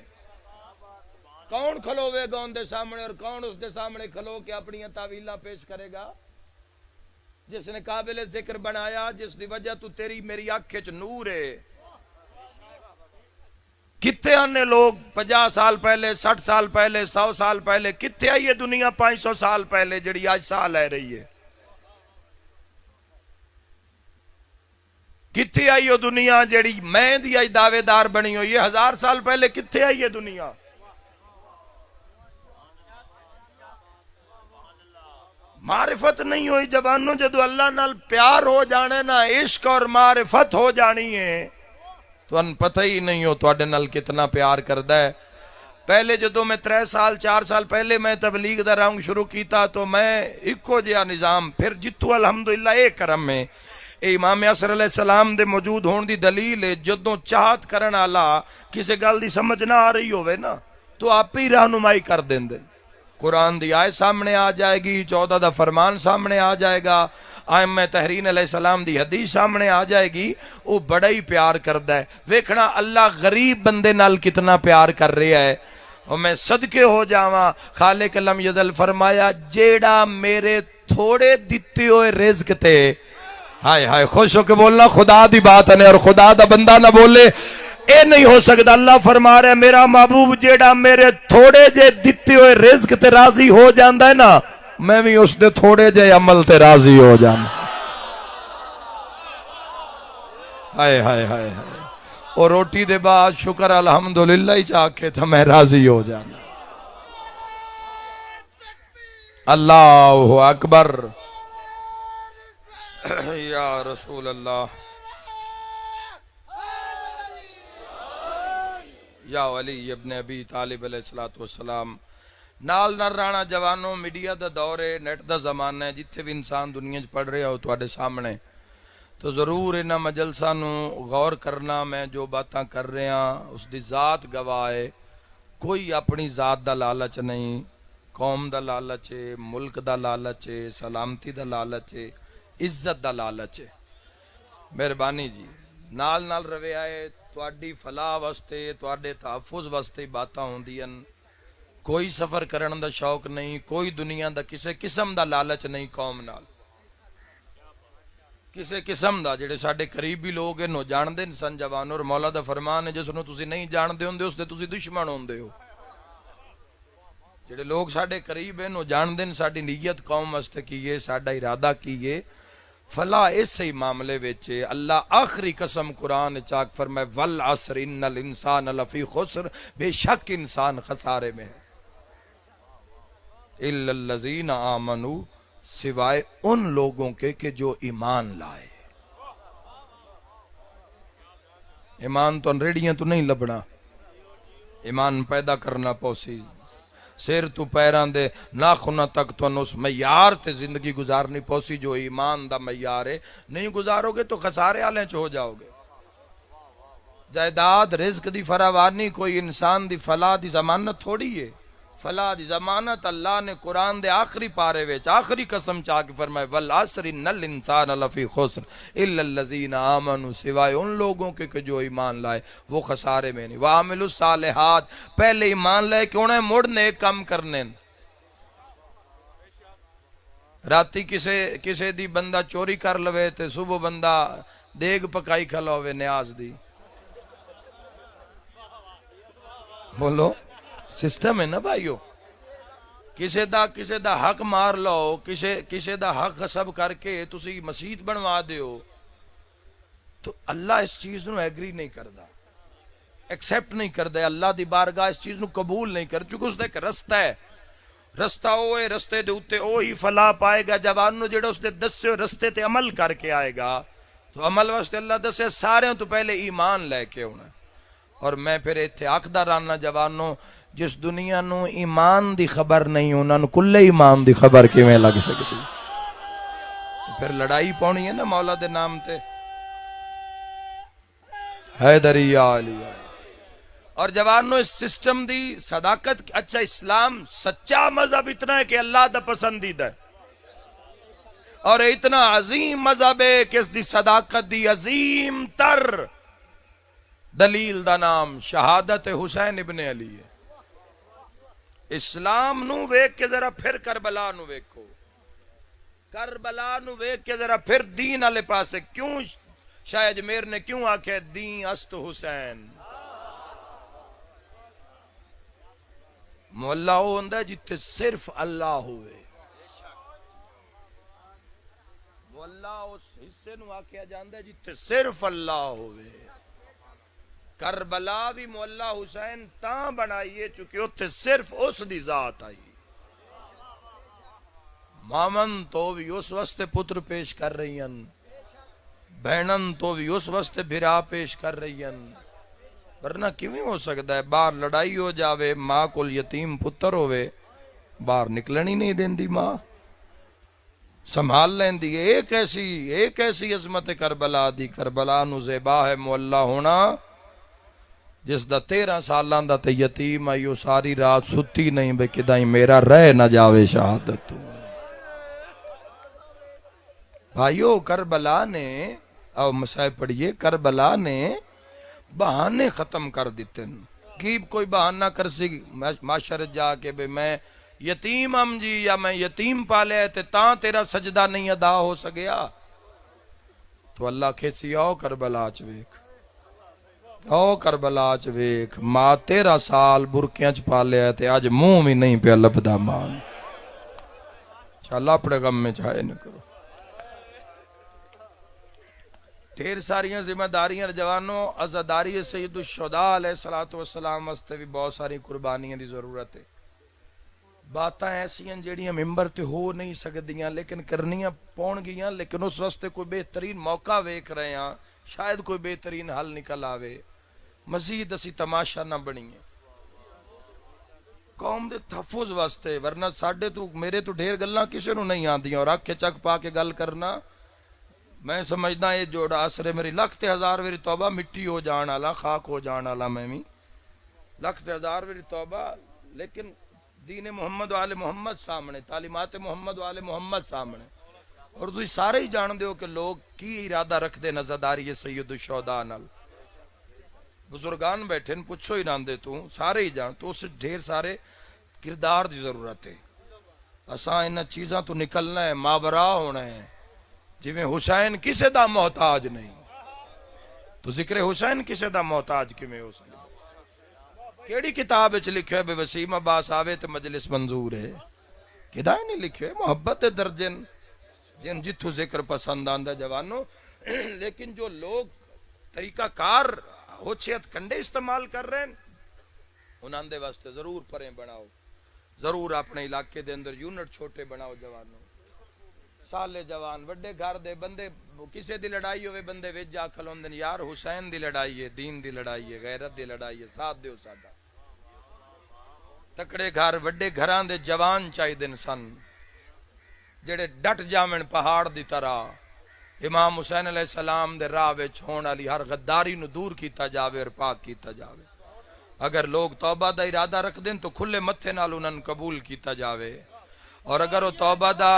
کون کھلوے گا ان دے سامنے، اور کون اس دے سامنے کھلو کے اپنی تعویلہ پیش کرے گا؟ جس نے قابل ذکر بنایا، جس دی وجہ تو تیری میری آنکھ وچ نور ہے. کتنے آنے لوگ 50 سال پہلے، 60 سال پہلے، 100 سال پہلے، کتنے آئی ہے دنیا 500 سال پہلے جڑی آج سال ہے رہی ہے؟ کتنے آئی ہے دنیا جڑی میں دی آج دعوے دار بنی ہوئی ہے 1000 سال پہلے؟ کتنے آئی ہے دنیا؟ معرفت نہیں ہوئی جوانوں. جدو اللہ نال پیار ہو جانے نا، عشق اور معرفت ہو جانی ہے تو ان پتہ ہی نہیں ہو تو نال کتنا پیار کردہ ہے. پہلے جدو میں 3 سال 4 سال پہلے میں تبلیغ دا رنگ شروع کیتا تو میں ایکو جہا نظام، پھر جتو الحمدللہ ایک کرم میں اے امام عصر علیہ السلام دے موجود ہون دی دلیل ہے. جدو چاہت کرن آلا کسی گل دی سمجھ نہ آ رہی ہوئے نا تو آپ ہی رہنمائی کر دیں دے. قرآن دی آیت سامنے آ جائے گی، 14 دا فرمان سامنے آ جائے گا، ائمہ تحرین علیہ السلام دی حدیث سامنے آ جائے گی. وہ بڑا ہی پیار کردہ ہے. ویکھنا اللہ غریب بندے نال کتنا پیار کر رہا ہے. اور میں صدقے ہو جاواں، خالق لم یزل فرمایا جیڑا میرے تھوڑے دیتے ہوئے رزق تے، ہائے ہائے خوش ہو کے بولنا خدا دی بات ہے، اور خدا دا بندہ نہ بولے اے نہیں ہو سکتا. اللہ فرما رہا ہے میرا محبوب جیڑا میرے تھوڑے جے دیتے ہوئے رزق تے راضی ہو جاندہ ہے نا، میں بھی اس دے تھوڑے جے عمل تے راضی ہو جانا. ہائے ہائے ہائے ہائے. اور روٹی دے بعد شکر الحمدللہ ہی چاہ کے تھا میں راضی ہو جانا. اللہ اکبر یا رسول اللہ یا علی ابن ابی طالب علیہ السلام. نال نہ رانا جوانوں، میڈیا دا دور ہے، نیٹ دا زمانہ ہے، جتھے بھی انسان دنیا پڑھ رہا ہو تو سامنے تو ضرور انہاں مجلساں نو غور کرنا. میں جو باتاں کر رہا اس دی ذات گواہ ہے. کوئی اپنی ذات دا لالچ نہیں، قوم دا لالچ ہے، ملک دا لالچ ہے، سلامتی دا لالچ ہے، عزت دا لالچ ہے. مہربانی جی نال نال روے آئے تواڈی فلاح واسطے، تواڈے تحفظ واسطے باتاں ہوندیاں. کوئی سفر کرن دا شوق نہیں، کوئی دنیا دا کسے قسم دا لالچ نہیں قوم نال، کسے قسم دا. جڑے ساڈے قریبی لوگ انہوں جان دے سن جوان، اور مولا دا فرمان ہے جس نو تسی نہیں جان دے ہوندے اس دے تسی دشمن ہوندے ہو. جڑے لوگ ساڈے قریب ہیں انہوں جان دے ساڈی نیت قوم واسطے کیے، ساڈا ارادہ کیے. فلا اسی معاملے وچ اللہ آخری قسم قرآن چاک فرمائے والعصر ان الانسان لفی خسر، بے شک انسان خسارے میں ہے. الا الذین آمنوا، سوائے ان لوگوں کے کہ جو ایمان لائے. ایمان تو انریڈیاں تو نہیں لبنا، ایمان پیدا کرنا پوسی. سیر تو پیران دے ناخنہ تک تو اس معیار تے زندگی گزارنی پوسی جو ایمان دا معیار ہے. نہیں گزارو گے تو خسارے آلیں چ ہو جاؤ گے. جائیداد رزق دی فراوانی کوئی انسان دی فلاح دی ضمانت تھوڑی ہے. فلاح دی ضمانت اللہ نے قرآن دے آخری پارے وچ آخری قسم چاہ کے فرمائے والعصر ان الانسان لفی خسر الا الذین آمنوا، سوائے ان لوگوں کے کہ جو ایمان لائے وہ خسارے میں نہیں. وعملوا الصالحات، پہلے ایمان لائے کہ انہیں مڑ نیک کام کرنے. راتی کسے دی بندہ چوری کر لوے تے صبح بندہ دیگ پکائی کھلا ہوئے نیاز دی. بولو سسٹم ہے نا بھائیو. کسے دا حق مار لو، کسے دا حق غصب کر کے تسی مسجد بنوا دیو، تو اللہ اس چیز نو ایگری نہیں کردا، ایکسیپٹ نہیں کردا. اللہ دی بارگاہ اس چیز نو قبول نہیں کر، چونکہ اس دا ایک رستہ ہے. رستہ ہوئے رستے دے اوتے وہی فلاح پائے گا جوانو جڑا اس دے دسے رستے تے عمل کر کے آئے گا. تو عمل واسطے اللہ دسے سارے تو پہلے ایمان لے کے ہونا. اور میں پھر ایتھے آکھدا رانا جوانو جس دنیا نو ایمان دی خبر نہیں انہاں نو کلے ایمان دی خبر کیویں لگ سکتی. پھر لڑائی پاؤنی ہے نا مولا دے نام تے. حیدری یا علی. اور جوانو اس سسٹم دی صداقت. اچھا اسلام سچا مذہب اتنا ہے کہ اللہ دا پسندیدہ ہے، اور اتنا عظیم مذہب ہے کہ اس دی صداقت دی عظیم تر دلیل دا نام شہادت حسین ابن علی ہے. اسلام نو ویک کے ذرا پھر کربلا نو ویکھو، کربلا نو ویک کے ذرا پھر دین والے پاسے. کیوں شاہ اجمیر نے کیوں آکھے دین است حسین؟ مولا وہ ہوندہ ہے جتے صرف اللہ ہوئے. مولا اس حصے نو آکھیا جاندہ ہے جتے صرف اللہ ہوئے. کربلا بھی مولا حسین تاں بنائیے چونکہ اتھے صرف اس دی ذات آئی. مامن تو بھی اس واسطے پتر پیش کر رہی ہیں، بہنن تو بھی اس واسطے بھرا پیش کر رہی ہیں. ورنہ کیویں ہو سکتا ہے باہر لڑائی ہو جاوے، ماں کول یتیم پتر ہوئے، باہر نکلن ہی نہیں دیندی ماں، سنبھال لیندی. ایک ایسی عظمت کربلا دی. کربلا نو زیبا ہے مولا ہونا جس دا 13 سالاں دا تے یتیم آئیو ساری رات ستی نہیں بے کدائیں میرا رہ نہ جاوے شہادت. بھائیو کربلا نے او مسائب پڑھئے، کربلا نے بہانے ختم کر دیتے. کی کوئی بہانہ کر سی معاشرت جا کے بے میں یتیم ہم جی یا میں یتیم پالے تے تاں تیرا سجدہ نہیں ادا ہو سکیا. تو اللہ کھیسی آؤ کربلا چ ویک، او کربلا چ ویک ماں 13 سال برکیاں چ پالے تے آج منہ بھی نہیں پہ لبدا مان. اللہ اپنے غم میں چاہے نہ کرو. ڈھیر ساریاں ذمہ داریاں جوانوں. عزاداری سید الشہداء علیہ السلام واسطے بھی بہت ساری قربانیاں دی ضرورت ہے. باتاں ایسی ہیں جیڑیاں ممبر تے ہو نہیں سکدیاں لیکن کرنیاں پون گیاں. لیکن اس واسطے کوئی بہترین موقع ویکھ رہے ہیں، شاید کوئی بہترین حل نکل آوے. مزید اسی تماشا نہ بنیے قوم دے تحفظ واسطے. ورنہ ساڈے تو میرے تو ڈھیر گلاں کسے نو نہیں آندیاں، اور آنکھیں چک پا کے گل کرنا میں سمجھدا یہ جوڑا اثر میری لکھ تے ہزار ویری توبہ مٹی ہو جان والا خاک ہو جان والا میں بھی لکھ تے ہزار ویری توبہ لیکن دین محمد والے محمد سامنے تعلیمات محمد والے محمد سامنے اور تسی سارے ہی جان دیو کہ لوگ کی ارادہ رکھ دے نظرداری سید الشہداء نال بزرگان بیٹھے ان پوچھو ہی ناندے تو سارے ہی جان تو اس ڈھیر سارے کردار دی ضرورت ہے اساں انہاں چیزاں تو نکلنا ہے ماورا ہونا ہے جویں حسین کسے دا محتاج نہیں تو ذکر حسین کسے دا محتاج کیویں ہو سکے کیڑی کتاب وچ لکھیا ہے بے وسیم عباس آوے تے مجلس منظور ہے کدائیں نہیں لکھے محبت درجن جن جتھو ذکر پسند آندہ جوانوں لیکن جو لوگ طریقہ کار ہوچیت کنڈے استعمال کر رہے ہیں انہاں دے واسطے ضرور پریں بناؤ ضرور اپنے علاقے دے اندر یونٹ چھوٹے بناؤ جوانوں سالے جوان وڈے گھر دے بندے کسے دی لڑائی ہوئے بندے وچ جا کھلوندے یار حسین دی لڑائی ہے دین دی لڑائی ہے غیرت دی لڑائی ہے ساتھ دیو ساڈا تکڑے گھر وڈے گھراں دے جوان چاہیے سن جڑے ڈٹ جاون پہاڑ دی طرح امام حسین علیہ السلام دے راہ وچ ہون والی ہر غداری نو دور کیتا جاوے اور پاک کیتا جاوے اگر لوگ توبہ دا ارادہ رکھ دیں تو کھلے متھے نال انہاں قبول کیتا جاوے اور اگر وہ توبہ دا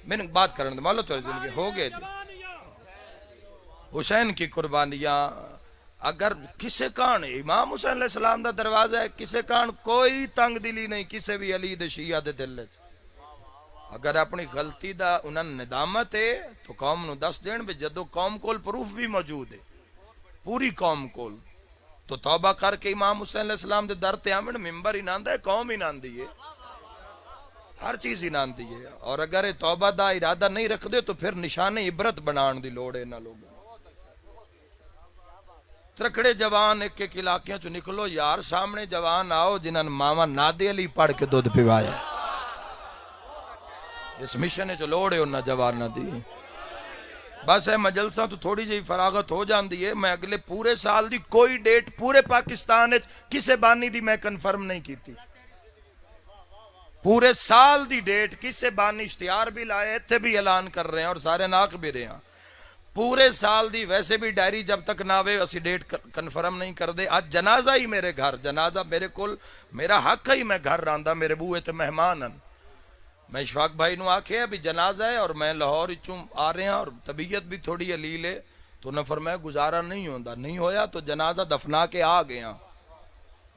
میں نے بات کرنے دے مولو تو زندگی ہو گئے جی حسین کی قربانیاں اگر کسے کان امام حسین علیہ السلام دا دروازہ ہے کسے کان کوئی تنگ دلی نہیں کسے بھی علی دے شیعہ دے دل وچ اگر اپنی غلطی دا انہاں ندامت ہے تو قوم نو دس دین بھی جدو قوم کول پروف بھی موجود ہے پوری قوم کول تو توبہ کر کے امام حسین علیہ السلام دے در تے آمن ممبر ہی ناندہ ہے قوم ہی ناندی ہے ہر چیز ہی ناندی ہے اور اگر توبہ دا ارادہ نہیں رکھ دے تو پھر نشان عبرت بنان دی لوڑ ہے نہ لوگ ترکڑے جوان ایک ایک علاقیاں چو نکلو یار سامنے جوان آؤ جنہاں ماما نادے علی پڑھ کے دودھ پیوایا اس مشن چو لوڑے انہاں جوانہ دی بس ہے مجلسہ تو تھوڑی جی فراغت ہو جان دی ہے میں اگلے پورے سال دی کوئی ڈیٹ پورے پاکستان کسے بانی دی میں کنفرم نہیں کی تھی پورے سال دی ڈیٹ کسے بانی اشتہار بھی لائے تھے بھی اعلان کر رہے ہیں اور سارے ناک بھی رہے ہیں پورے سال دی ویسے بھی ڈائری جب تک نہ ہوئے اسی ڈیٹ کنفرم نہیں کر دے آج جنازہ ہی میرے گھر جنازہ میرے کول میرا حق ہی میں گھر راندہ میرے بوئے تے مہمان ہیں میں اشفاق بھائی نو آکھے ابھی جنازہ ہے اور میں لاہور چوں آ رہے ہیں اور طبیعت بھی تھوڑی علیل ہے تو نہ فرمایا گزارا نہیں ہوندہ نہیں ہویا تو جنازہ دفنا کے آ گیا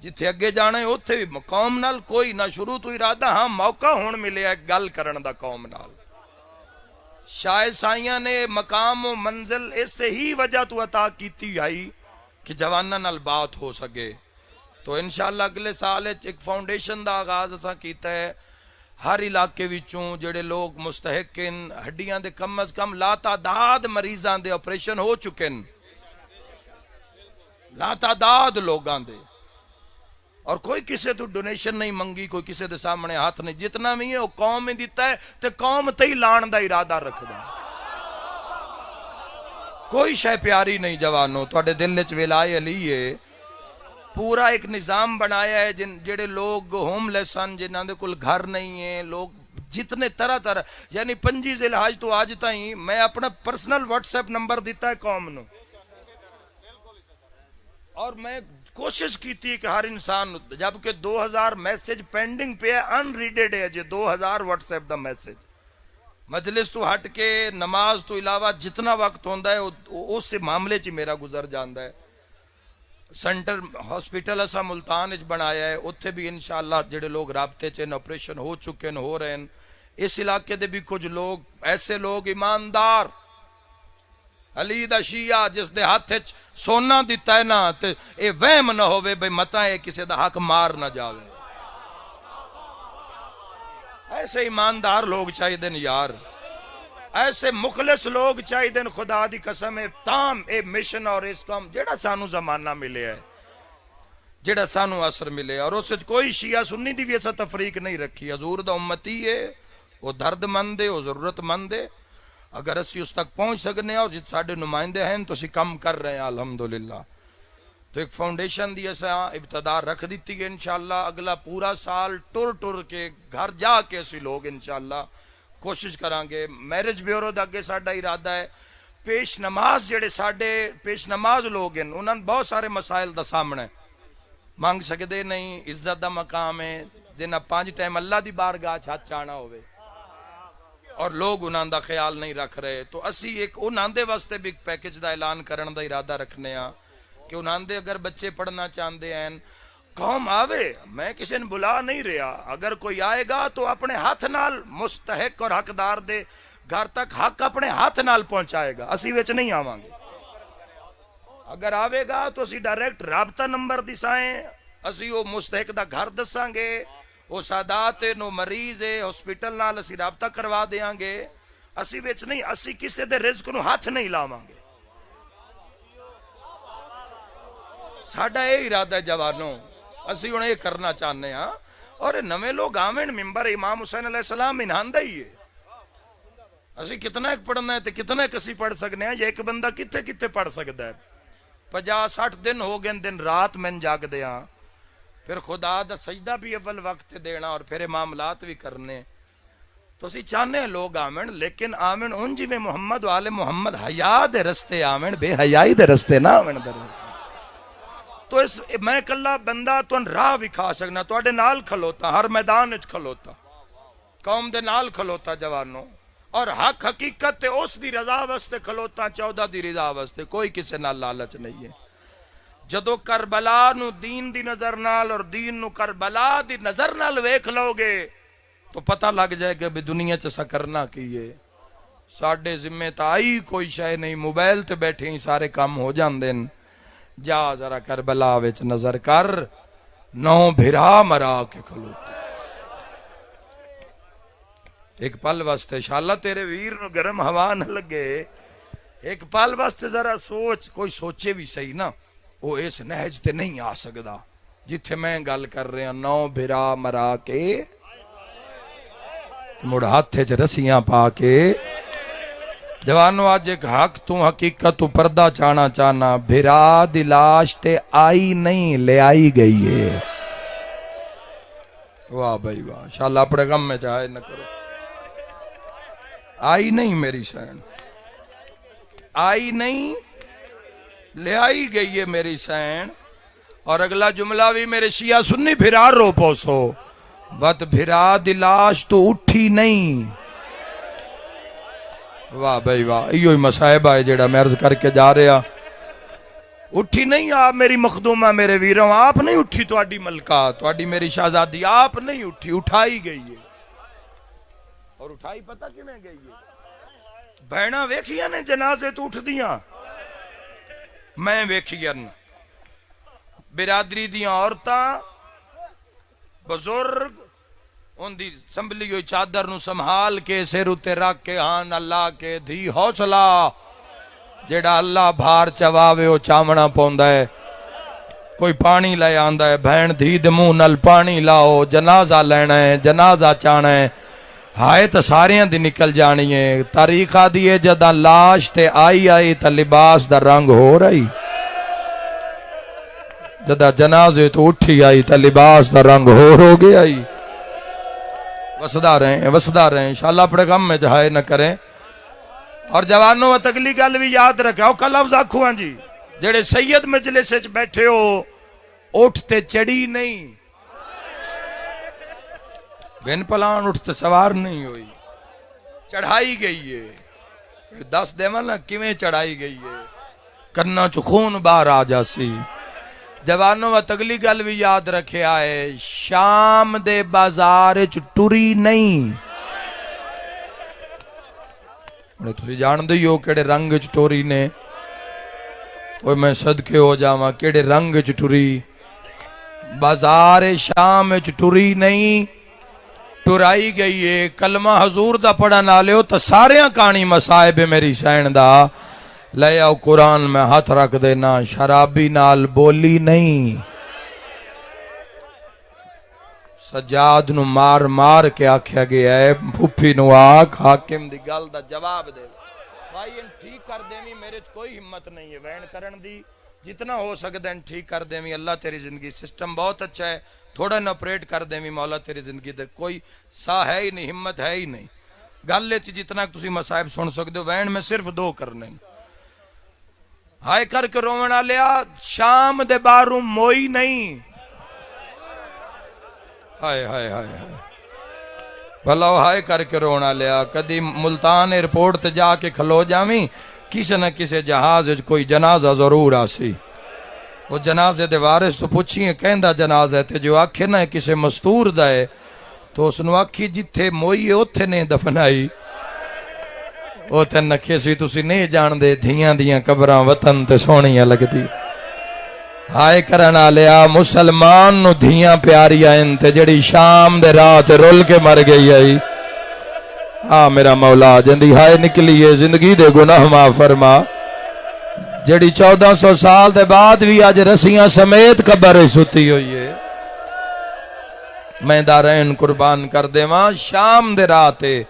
جتھے اگے جانا ہے اتھے بھی قوم نال کوئی نہ شروع تو ارادہ ہاں موقع ہون ملے ہے گل کرن دا قوم نال شاید سائیاں نے مقام و منزل اس سے ہی وجہ تو عطا کیتی آئی کہ جوانہ نال بات ہو سکے تو انشاءاللہ اگلے سال ایک فاؤنڈیشن دا آغاز اساں کیتا ہے ہر علاقے وچوں جڑے لوگ مستحقن ہڈیاں دے کم از کم لا تعداد مریضاں دے آپریشن ہو چکن لا تعداد لوگاں دے اور کوئی کسے تو ڈونیشن نہیں منگی کوئی کسے دے سامنے ہاتھ نہیں جتنا بھی ہے وہ قوم میں دیتا ہے تے قوم تے ہی لان دا ارادہ رکھ دا کوئی شے پیاری نہیں جوانوں تو اڈے دل وچ ولائے علی ہے پورا ایک نظام بنایا ہے جڑے لوگ ہوم لیسن جنہاں دے کل گھر نہیں ہیں لوگ جتنے طرح طرح یعنی 5 ذی الحج تو آج تائیں میں اپنا پرسنل واٹس ایپ نمبر دیتا ہے قوم نو اور میں کوشش کی تھی کہ ہر انسان جبکہ 2000 میسیج پینڈنگ پہ ہے ان ریڈڈ ہے جی 2000 واٹس ایپ دا میسیج مجلس تو ہٹ کے نماز تو علاوہ جتنا وقت ہوندہ ہے اس سے معاملے چی میرا گزر جاندہ ہے سینٹر ہاسپیٹل اسا ملتان اچ بنایا ہے اتھے بھی انشاءاللہ جڑے لوگ رابطے چین آپریشن ہو چکے ہیں ہو رہے ہیں اس علاقے دے بھی کچھ لوگ ایسے لوگ ایماندار علی دا شیعہ جس دے ہاتھ سونا دیتا ہے نا اے وہم نہ ہوئے بھئی متا ہے کسی دا حق مار نہ جاوے ایسے ایماندار لوگ چاہیے دن یار ایسے مخلص لوگ چاہیے دن خدا دی قسم تام اے مشن اور اس کام جڑا سانو زمانہ ملے ہے جڑا سانو اثر ملے اور اس سے کوئی شیعہ سنی دی بھی ایسا تفریق نہیں رکھی حضور دا امتی ہے وہ درد مند ہے وہ ضرورت مند ہے اگر اسی اس تک پہنچ سکنے اور جت ساڑھے نمائندے ہیں تو اسی کم کر رہے ہیں الحمدللہ تو ایک فاؤنڈیشن دی ایسا ابتدا رکھ دیتی ہے انشاءاللہ اگلا پورا سال ٹر کے گھر جا کے اسی لوگ انشاءاللہ کوشش کرانگے. میرج بیورو دا اگے ساڈا ارادہ ہے پیش نماز جڑے ساڈے پیش نماز لوگ ہیں انہاں بہت سارے مسائل دا سامنے مانگ سکدے نہیں. عزت دا مقام ہے جنہاں 5 ٹائم اللہ دی بارگاہ ہاتھ چانا ہوئے اور لوگ انہاں دا خیال نہیں رکھ رہے. تو اسی ایک انہاں دے واسطے بھی پیکج دا اعلان کرن دا ارادہ رکھنے ہاں کہ انہاں دے اگر بچے پڑھنا چاہندے ہیں قوم آوے. میں کسی نے بلا نہیں رہا. اگر کوئی آئے گا تو اپنے ہاتھ نال مستحق اور حقدار دے گھر تک حق اپنے ہاتھ نال پہنچائے گا. اسی وچ نہیں آواں گے. اگر آوے گا تو اسی ڈائریکٹ رابطہ نمبر دسائیں. اسی وہ مستحق دا گھر دساں گے. وہ سادات نو مریض ہے ہسپیٹل نال اسی رابطہ کروا دیاں گے. اسی وچ نہیں. اسی کسے دے رزق نو ہاتھ نہیں لاواں گے. ساڈا یہ ارادہ ہے جوانوں. اسی انہیں یہ کرنا چاہنے ہاں. اور نویں لوگ آمین ممبر امام حسین علیہ السلام انہاندہ ہی ہے. اسی کتنا ایک پڑھنا ہے تو کتنا ایک اسی پڑھ سکنے ہیں. یہ ایک بندہ کتے کتے پڑھ سکتا ہے. 50-60 دن ہو گئے دن رات میں جاگ دیا. پھر خدا دا سجدہ بھی اول وقت دینا اور پھر معاملات بھی کرنے. تو اسی چاہنے ہیں لوگ آمین. لیکن آمین ان جی میں محمد والے محمد حیا دے رستے آمین بے حیائی دے رستے نہ آمین دے رستے. تو اس میں کلا بندہ تو راہ بھی کھا سکنا. تو اڈے نال کھلوتا ہر میدان اچ کھلوتا قوم دے نال کھلوتا جوانوں. اور حق حقیقت تے اس دی رضا واسطے کھلوتا 14 دی رضا واسطے. کوئی کسے نال لالچ نہیں ہے. جدو کربلا نو دین دی نظر نال اور دین نو کربلا دی نظر نال ویکھ لو گے تو پتہ لگ جائے کہ دنیا چ سا کرنا کیے. ساڈے ذمہ تائی کوئی شے نہیں. موبائل تے بیٹھے ہی سارے کام ہو جاندے ہیں. جا ذرا کربلا وچ نظر کر 9 بھرا مرا کے کھلوتے. ایک پل واسطے انشاءاللہ تیرے ویر نو گرم ہوا نہ لگے. ایک پل واسطے ذرا سوچ. کوئی سوچے بھی صحیح نا. وہ اس نہج تے نہیں آ سکدا جتھے میں گل کر رہا. 9 بھرا مرا کے مڑ ہاتھے چ رسیاں پا کے. جوانو آج ایک حق تو حقیقت تو پردہ چانا چانا. بھرا دی لاش تے آئی نہیں لے آئی گئی ہے. واہ بھائی واہ. انشاءاللہ اپنے غم میں چاہے نہ کرو. آئی نہیں میری سین. آئی نہیں لے آئی گئی ہے میری سین. اور اگلا جملہ بھی میرے شیعہ سنی بھرا رو پوسو. وت بھرا دی لاش تو اٹھی نہیں. واہ بھائی واہ. ایو مسائب ہے جیڑا میں عرض کر کے جا رہا. اٹھی نہیں آپ میری مخدومہ میرے ویروں. آپ نہیں اٹھی تو اڈی ملکہ تو اڈی میری شہزادی. آپ نہیں اٹھی اٹھائی گئی ہے. اور اٹھائی پتہ کی میں گئی ہے. بہنہ ویکھیاں نے جنازے تو اٹھ دیاں. میں ویکھیاں برادری دیاں عورتاں بزرگ ان دی سنبھلی ہوئی چادر نو سنبھال کے سر اتے رکھ کے ہاں اللہ کے دھی حوصلہ. جیڑا اللہ بھار چواوے او چامنا پوندا ہے. کوئی پانی لے آندا ہے. بہن دھی دے منہ نال پانی لاؤ. جنازہ لینا ہے جنازہ چانا ہے. ہائے تو ساریاں دی نکل جانی ہے. تاریخ آدھی ہے جدہ لاش تے آئی تا لباس دا رنگ ہو رہی. جدہ جنازے تو اٹھی آئی تا لباس دا رنگ ہو گیا آئی. وسدا رہیں انشاءاللہ اپنے غم میں جہائے نہ کریں. اور جوانوں و تگلی گل بھی یاد رکھے. او کل لفظ آکھو ہاں جی جڑے سید مجلس وچ بیٹھے ہو اٹھتے چڑی نہیں. بین پلان اٹھتے سوار نہیں ہوئی. چڑھائی گئی ہے. 10 دیوانا کیویں چڑھائی گئی ہے. کرنا چو خون باہر آ جاسی. جوانوں و تگلی گل بھی یاد رکھے آئے. شام دے بازار چ ٹری نہیں. تسی جان دی ہو کیڑے رنگ چ ٹوری نے. اوہ میں صدقے ہو جاواں کیڑے رنگ چ ٹری. بازار شام چ ٹری نہیں ٹرائی گئی ہے. کلمہ حضور دا پڑھا نہ لیو تو ساریاں کہانی مصائب میری سین دا. لے آؤ قرآن میں ہاتھ رکھ دینا. شرابی نال بولی نہیں. سجاد نو مار مار کے آکھیا گیا ہے پھوپھی نو آکھ حاکم دی گل دا جواب دے. بھائی ان ٹھیک کر دیویں. میرے کوئی ہمت نہیں ہے وین کرن دی. جتنا ہو سکتا ہے ٹھیک کر دیویں. اللہ تیری زندگی سسٹم بہت اچھا ہے. تھوڑا نہ آپریٹ کر دیویں مولا تیری زندگی دے. کوئی سا ہے ہی نہیں ہمت ہے ہی نہیں. گل جتنا تسی مصائب سن سکتے ہو وین میں صرف دو کرنے ہائے کر کے رونا لیا شام دے باروں موئی نہیں ہائے ہائے ہائے ہائے بھلا ہائے کر کے رونا لیا کدی ملتان ایئرپورٹ تے جا کے کھلو جاویں کسی نہ کسی جہاز کوئی جنازہ ضرور آسی وہ جنازے دے وارث تو پوچھیں کہندہ جنازہ تے جو آکھے نہ کسی مستور دائے تو اس نے آکھی جتھے موئی اوتھے نے دفنائی اوتھے نکھے سی تسی نہیں جان دے دھیاں دیاں قبراں وطن تے سونیاں لگ دی ہائے کرنا لیا مسلمان نو دھیاں پیاری آئیں تے جڑی شام دے رات رول کے مر گئی آئی میرا مولا جندی ہائے نکلیے زندگی دے گناہ معاف فرما جڑی 1400 سال دے بعد بھی آج رسیاں سمیت قبر ستی ہوئی ہے میں دارین قربان کر دے ماں شام دے راتے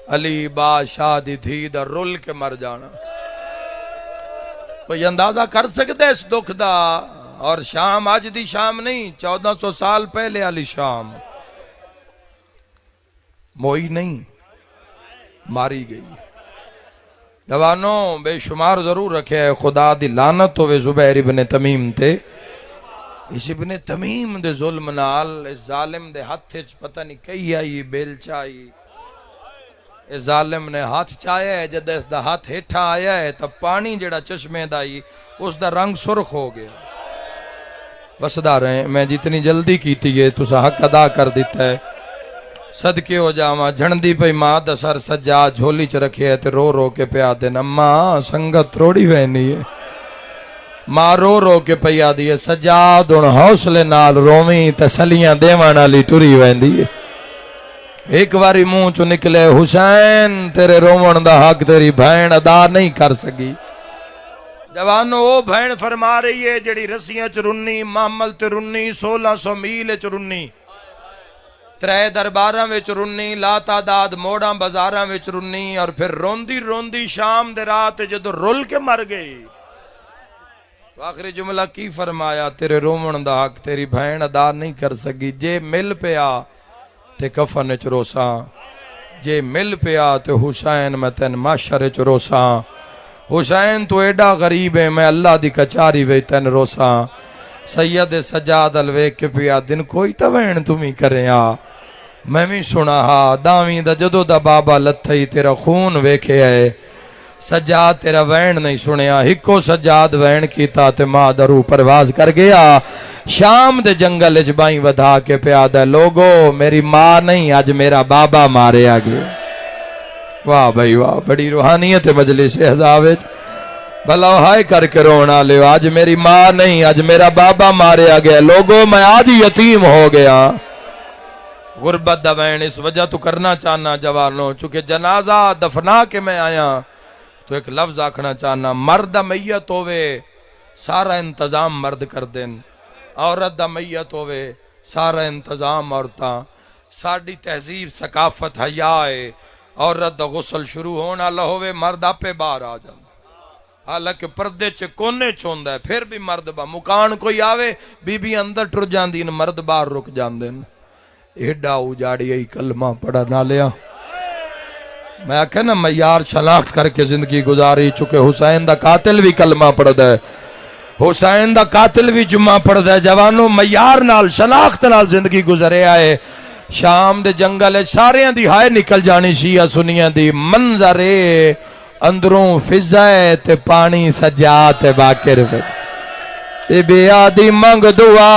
علی بادشاہ دی تھی دا رول کے مر جانا کوئی اندازہ کر سکتے اس دکھ دا اور شام آج دی شام نہیں 1400 سال پہلے علی شام موئی نہیں ماری گئی جوانوں بے شمار ضرور رکھے ہے خدا دی لعنت ہوئے زبیر ابن تمیم تے اس ابن تمیم دے ظلم نال اس ظالم دے ہاتھ پتہ نہیں کئی آئی بیل چائی اس ظالم نے ہاتھ چایا ہے جد اس دا ہاتھ ہٹھا آیا ہے تب پانی جڑا چشمے دائی اس دا رنگ سرخ ہو گیا بس دا رہے میں جتنی جلدی کیتی ہے تو سا حق ادا کر دیتا ہے صدقے ہو جاما جھندی پہ ماں دا سر سجا جھولی چ رکھے ہے تے رو رو کے پیا دے نماں سنگت روڑی وینی ہے ماں رو رو کے پیا دی سجاد ان حوصلے نال رومی تسلیاں دیوانا لی ٹری ویندی ہے ایک واری منہ چو نکلے حسین تیرے رومن دا حق تیری بھین ادا نہیں کر سکی جوانو وہ بھین فرما رہی ہے جڑی رسیاں چرنی محمل ترنی 1600 میل چرنی ترے درباراں وچ رنی لا تعداد موڑاں بازاراں وچ رنی اور پھر روندی روندی شام دے رات جدو رول کے مر گئی تو آخری جملہ کی فرمایا تیرے رومن دا حق تیری بھین ادا نہیں کر سکی جے مل پیا تے کفن چروساں جے مل پیا تے حسین میں تین معاشر چروساں حسین تو ایڈا غریب ہے میں اللہ دی کچاری وے تین روساں سید سجاد الوے کے پیا دن کوئی توین تمہیں کریں میں بھی سنا ہا داویں دا جدو دا بابا لتھئی تیرا خون ویکھے ہے سجاد تیرا وین نہیں سنیا ہکو سجاد وین کیتا تے ماں درو پرواز کر گیا شام دے جنگل اجبائیں ودھا کے پیادہ لوگو میری ماں نہیں آج میرا بابا مارے آگے واہ بھائی واہ بڑی روحانیت مجلس احزاب بھلا ہائے کر کے رونا لے آج میری ماں نہیں آج میرا بابا مارے آگے لوگو میں آج یتیم ہو گیا غربت دوین اس وجہ تو کرنا چاہنا جوانوں چونکہ جنازہ دفنا کے میں آیا تو ایک لفظ آکھنا چاہنا مرد میت ہوئے سارا انتظام مرد کر دیں عورت دا میت ہوئے سارا انتظام عورتاں ساڑی تہذیب ثقافت حیائے عورت دا غسل شروع ہونا لہوے مرد آپے باہر آ جانا حالانکہ پردے چے کونے چوندہ ہے پھر بھی مرد با مکان کوئی آوے بی بی اندر ٹر جان دین مرد باہر رک جان دین ایڈا اجاڑی ای کلمہ پڑھا نہ لیا میں آکھے نا معیار شناخت کر کے زندگی گزاری چکے حسین دا قاتل بھی کلمہ پڑھ دے حسین دا قاتل بھی جمعہ پڑھ دے جوانوں معیار نال شناخت نال زندگی گزرے آئے شام دے جنگل ساریاں دی ہائے نکل جانی شیعہ سنیاں دی منظرے اندروں فضائے تے پانی سجات باکر پہ بے آدھی منگ دعا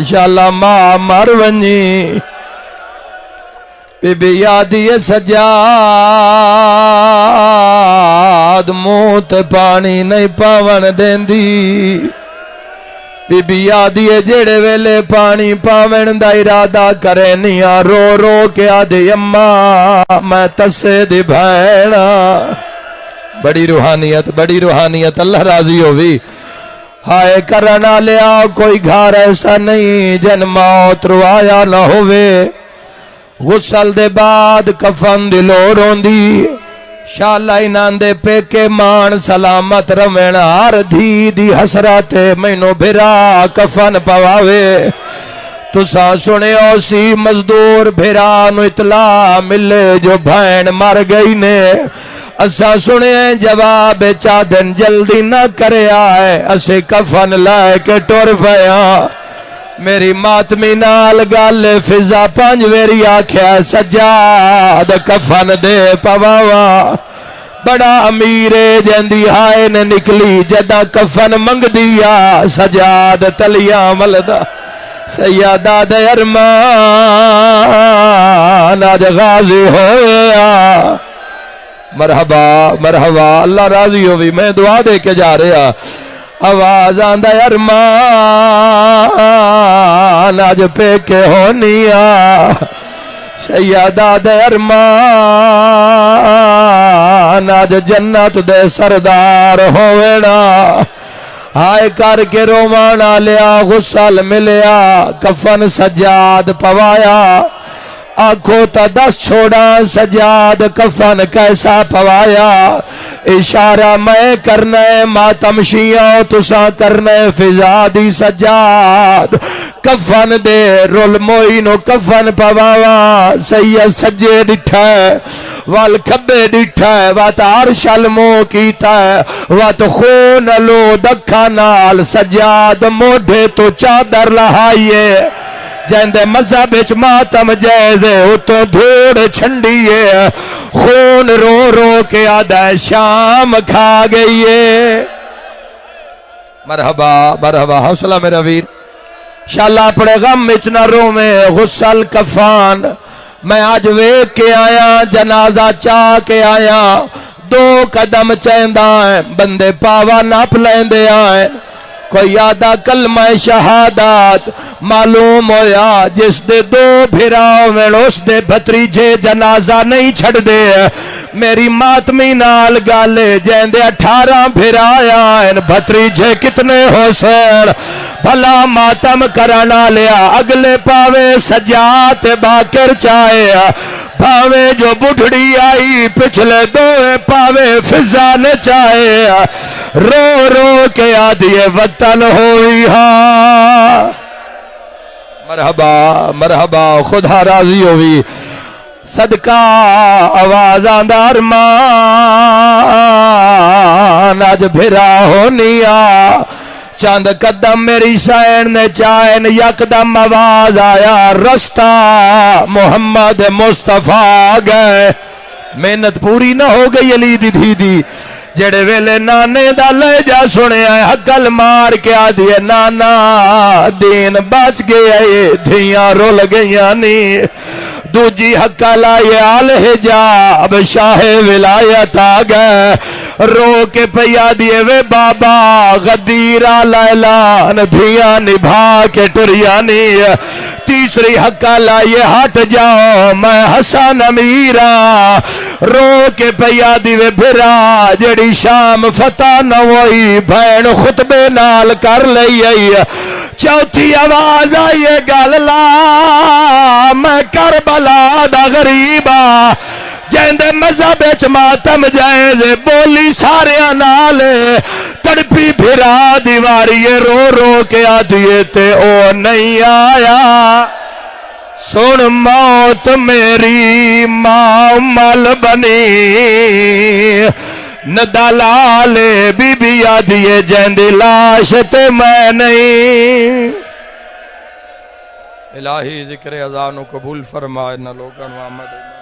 شالا ماں مر ونی بی بی یادی سجاد منہ تے پانی نہیں پاون دیندی بی بی یادی جڑے ویلے پانی پاون دا ارادہ کرے نیا رو رو کے آدھی اماں میں تسے دی بھینا بڑی روحانیت اللہ راضی ہوئی ہائے کرنا لیا کوئی گھر ایسا نہیں جن موت روایا نہ ہوئے غسل دے بعد کفن دی لوڑ ہوندی شالا انان دے پیکے مان سلامت روین ہر دھی دی حسرات مینو بھرا کفن پواوے تسا سنے سی مزدور بھیرانو اطلاع ملے جو بھین مر گئی نے اسا سنے جواب چادن جلدی نہ کرے آئے اسے کفن لائے کے ٹور پیا میری ماتمی نال گال فضا پانچ ویری آکھیا سجاد کفن دے پواوا بڑا امیرے جندی ہائے نے نکلی جدا کفن منگ دیا سجاد تلیاں ملدہ سیادہ دے ارمان آج غازی ہویا مرحبا مرحبا اللہ راضی ہوئی میں دعا دے کے جا رہا آواز آندہ ارمان آج پہ کے ہونیا سیادہ دے ارمان آج جنت دے سردار ہوئینا ہائے کر کے رومانا لیا غسل ملیا کفن سجاد پوایا آنکھوں تا دس چھوڑا سجاد کفن کیسا پوایا اشارہ میں کرنے ماتم شیعہ تسا کرنے فضا دی سجاد کفن دے رول موئینو کفن پواوا سید سجے ڈٹھا ہے وال کھبے ڈٹھا ہے وات عرش علمو کیتا ہے وات خون لو دکھا نال سجاد موڑھے تو چادر لہائیے جیندے مذہب اچ ماتم جیزے اتو دھوڑ چھنڈیے خون رو رو کے آدھا شام کھا گئیے مرحبا مرحبا حوصلہ میرا ویر شاءاللہ پڑے غم اچنا رو میں غسل کفان میں آج ویک کے آیا جنازہ چاہ کے آیا دو قدم چیندہ ہیں بندے پاوا ناپ لیندے آئیں کوئی یادہ کلمہ شہادات معلوم ہویا جس دے دو بھیراؤ میں اس دے بھتریجے جنازہ نہیں چھڑ دے میری ماتمی نال گالے جیندے 18 بھیرایا ان بھتریجے کتنے حسین بھلا ماتم کرانا لیا اگلے پاوے سجات باکر چاہے پاوے جو بڑھڑی آئی پچھلے دوے پاوے فضا نے چاہے رو رو کے آدھیے وطن ہوئی ہاں مرحبا مرحبا خدا راضی ہوئی صدقہ آواز آندار مان آج بھرا ہونیا چاند قدم میری سین نے چائن یکدم آواز آیا رستہ محمد مصطفیٰ گئے محنت پوری نہ ہو گئی علی دی دھی دی جڑے ویلے نانے دا لے جا سنے آئے حقل مار کے آدھئے نانا دین بچ گئے دھیاں رول گئیاں نہیں دوجی حقل آئے آل حجاب شاہ ولایت آگئے رو کے پیا دیے وے بابا غدیرہ لیلان دھیاں نبھا کے ٹریانی تیسری حقہ لائیے ہٹ جاؤ میں حسن امیرہ رو کے پیا دیے بھرا جڑی شام فتح نہ ہوئی بھین خطبے نال کر لئی چوتھی آواز آئیے گاللہ میں کربلا دا غریبہ جیندے مذہب اچ ماتم جائزے بولی سارے نالے تڑپی بھرا دیواری رو رو کے آدھیے تے او نہیں آیا سن موت میری معمل بنی ندالالے بی بی آدھیے جیندے لاش تے میں نہیں الہی ذکر اذان و قبول فرمائے نہ لوگاں آمد